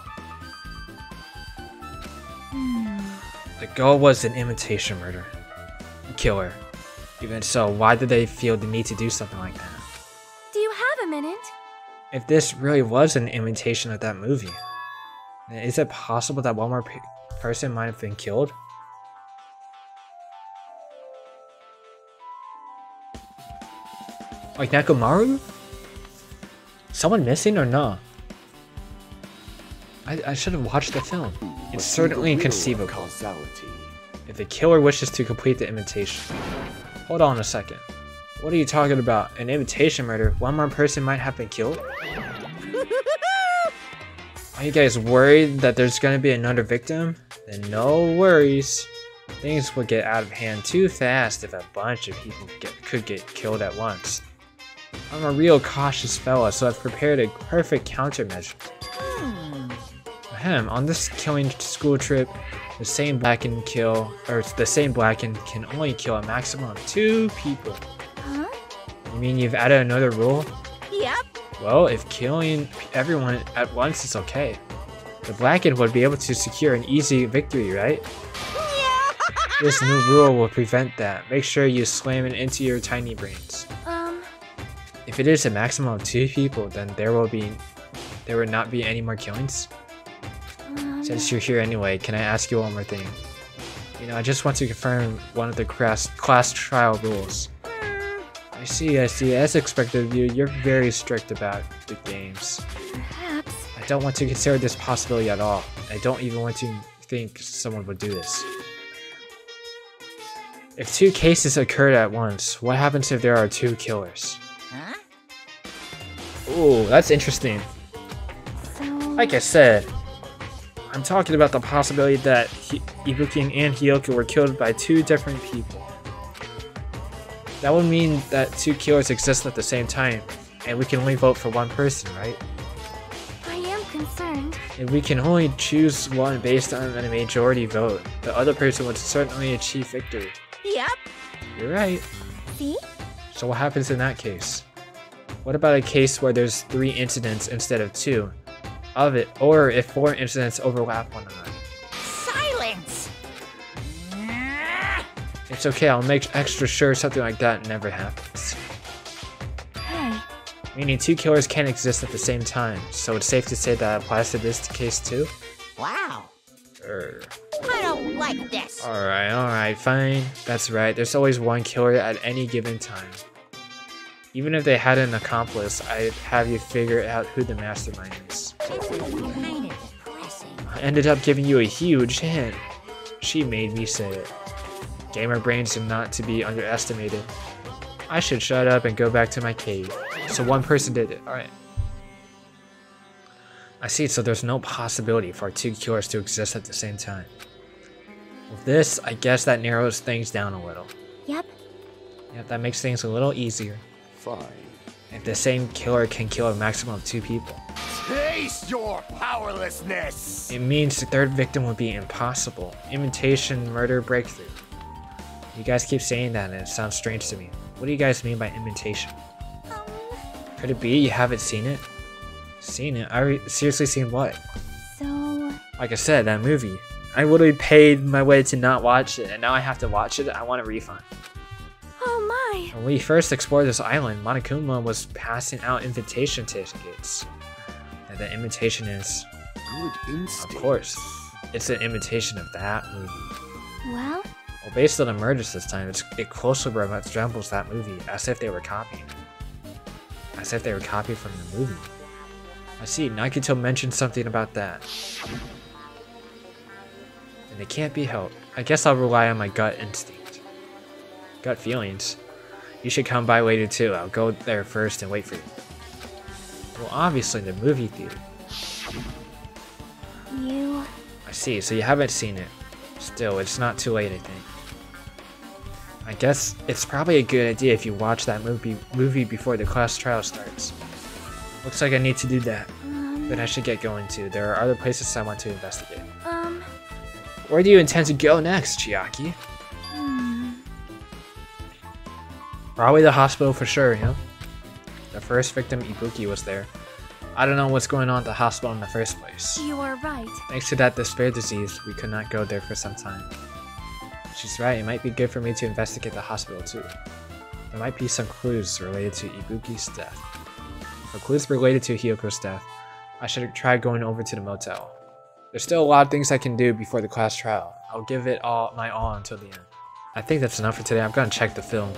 The goal was an imitation murder. Killer. Even so, why did they feel the need to do something like that? Do you have a minute? If this really was an imitation of that movie, then is it possible that one more person might have been killed? Like Nekomaru? Someone missing or no? I should have watched the film. It's certainly inconceivable. Causality. If the killer wishes to complete the imitation. Hold on a second. What are you talking about? An imitation murder? One more person might have been killed? Are you guys worried that there's gonna be another victim? Then no worries. Things will get out of hand too fast if a bunch of people could get killed at once. I'm a real cautious fella, so I've prepared a perfect countermeasure. Ahem, on this killing school trip, the same blackened can only kill a maximum of 2 people. Huh? You mean you've added another rule? Yep. Well, if killing everyone at once is okay, the blackened would be able to secure an easy victory, right? Yeah. This new rule will prevent that. Make sure you slam it into your tiny brains. If it is a maximum of 2 people, then there will not be any more killings. Since you're here anyway, can I ask you one more thing? You know, I just want to confirm one of the class trial rules. I see, as expected of you, you're very strict about the games. Perhaps. I don't want to consider this possibility at all. I don't even want to think someone would do this. If 2 cases occurred at once, what happens if there are 2 killers? Huh? Ooh, that's interesting. So... Like I said, I'm talking about the possibility that Ibuki and Hiyoko were killed by 2 different people. That would mean that 2 killers exist at the same time, and we can only vote for 1 person, right? I am concerned. If we can only choose one based on a majority vote, the other person would certainly achieve victory. Yep. You're right. See? So what happens in that case? What about a case where there's 3 incidents instead of 2 of it, or if 4 incidents overlap one another? Silence! It's okay, I'll make extra sure something like that never happens. Hey, Meaning 2 killers can't exist at the same time, so it's safe to say that applies to this case too? Wow. I don't like this. Alright, fine. That's right, there's always 1 killer at any given time. Even if they had an accomplice, I'd have you figure out who the mastermind is. This is kind of depressing. I ended up giving you a huge hint. She made me say it. Gamer brains are not to be underestimated. I should shut up and go back to my cave. So 1 person did it, alright. I see, so there's no possibility for 2 killers to exist at the same time. With this, I guess that narrows things down a little. yep. Yep, that makes things a little easier. Fine. If the same killer can kill a maximum of 2 people, Taste your powerlessness! it means the 3rd victim would be impossible. Imitation, murder, breakthrough. You guys keep saying that and it sounds strange to me. What do you guys mean by imitation? Could it be you haven't seen it? Seen it? Seriously seen what? So... Like I said, that movie. I literally paid my way to not watch it, and now I have to watch it. I want a refund. Oh my! When we first explored this island, Monokuma was passing out invitation tickets. And the invitation is, Good instinct. of course, it's an imitation of that movie. Well, Well, based on the murders this time, it closely resembles that movie, as if they were copying it. As if they were copied from the movie. I see, Nagito mentioned something about that. And it can't be helped. I guess I'll rely on my gut instinct. Gut feelings. You should come by later too. I'll go there first and wait for you. Well, obviously the movie theater. you... I see, so you haven't seen it. Still, it's not too late, I think. I guess it's probably a good idea if you watch that movie before the class trial starts. Looks like I need to do that. Then I should get going too. There are other places I want to investigate. Where do you intend to go next, Chiaki? Probably the hospital for sure, you know? The first victim, Ibuki, was there. I don't know what's going on at the hospital in the first place. You are right. Thanks to that despair disease, we could not go there for some time. She's right, it might be good for me to investigate the hospital too. There might be some clues related to Ibuki's death. For clues related to Hiyoko's death, I should try going over to the motel. There's still a lot of things I can do before the class trial. I'll give it my all until the end. I think that's enough for today. I'm gonna check the film.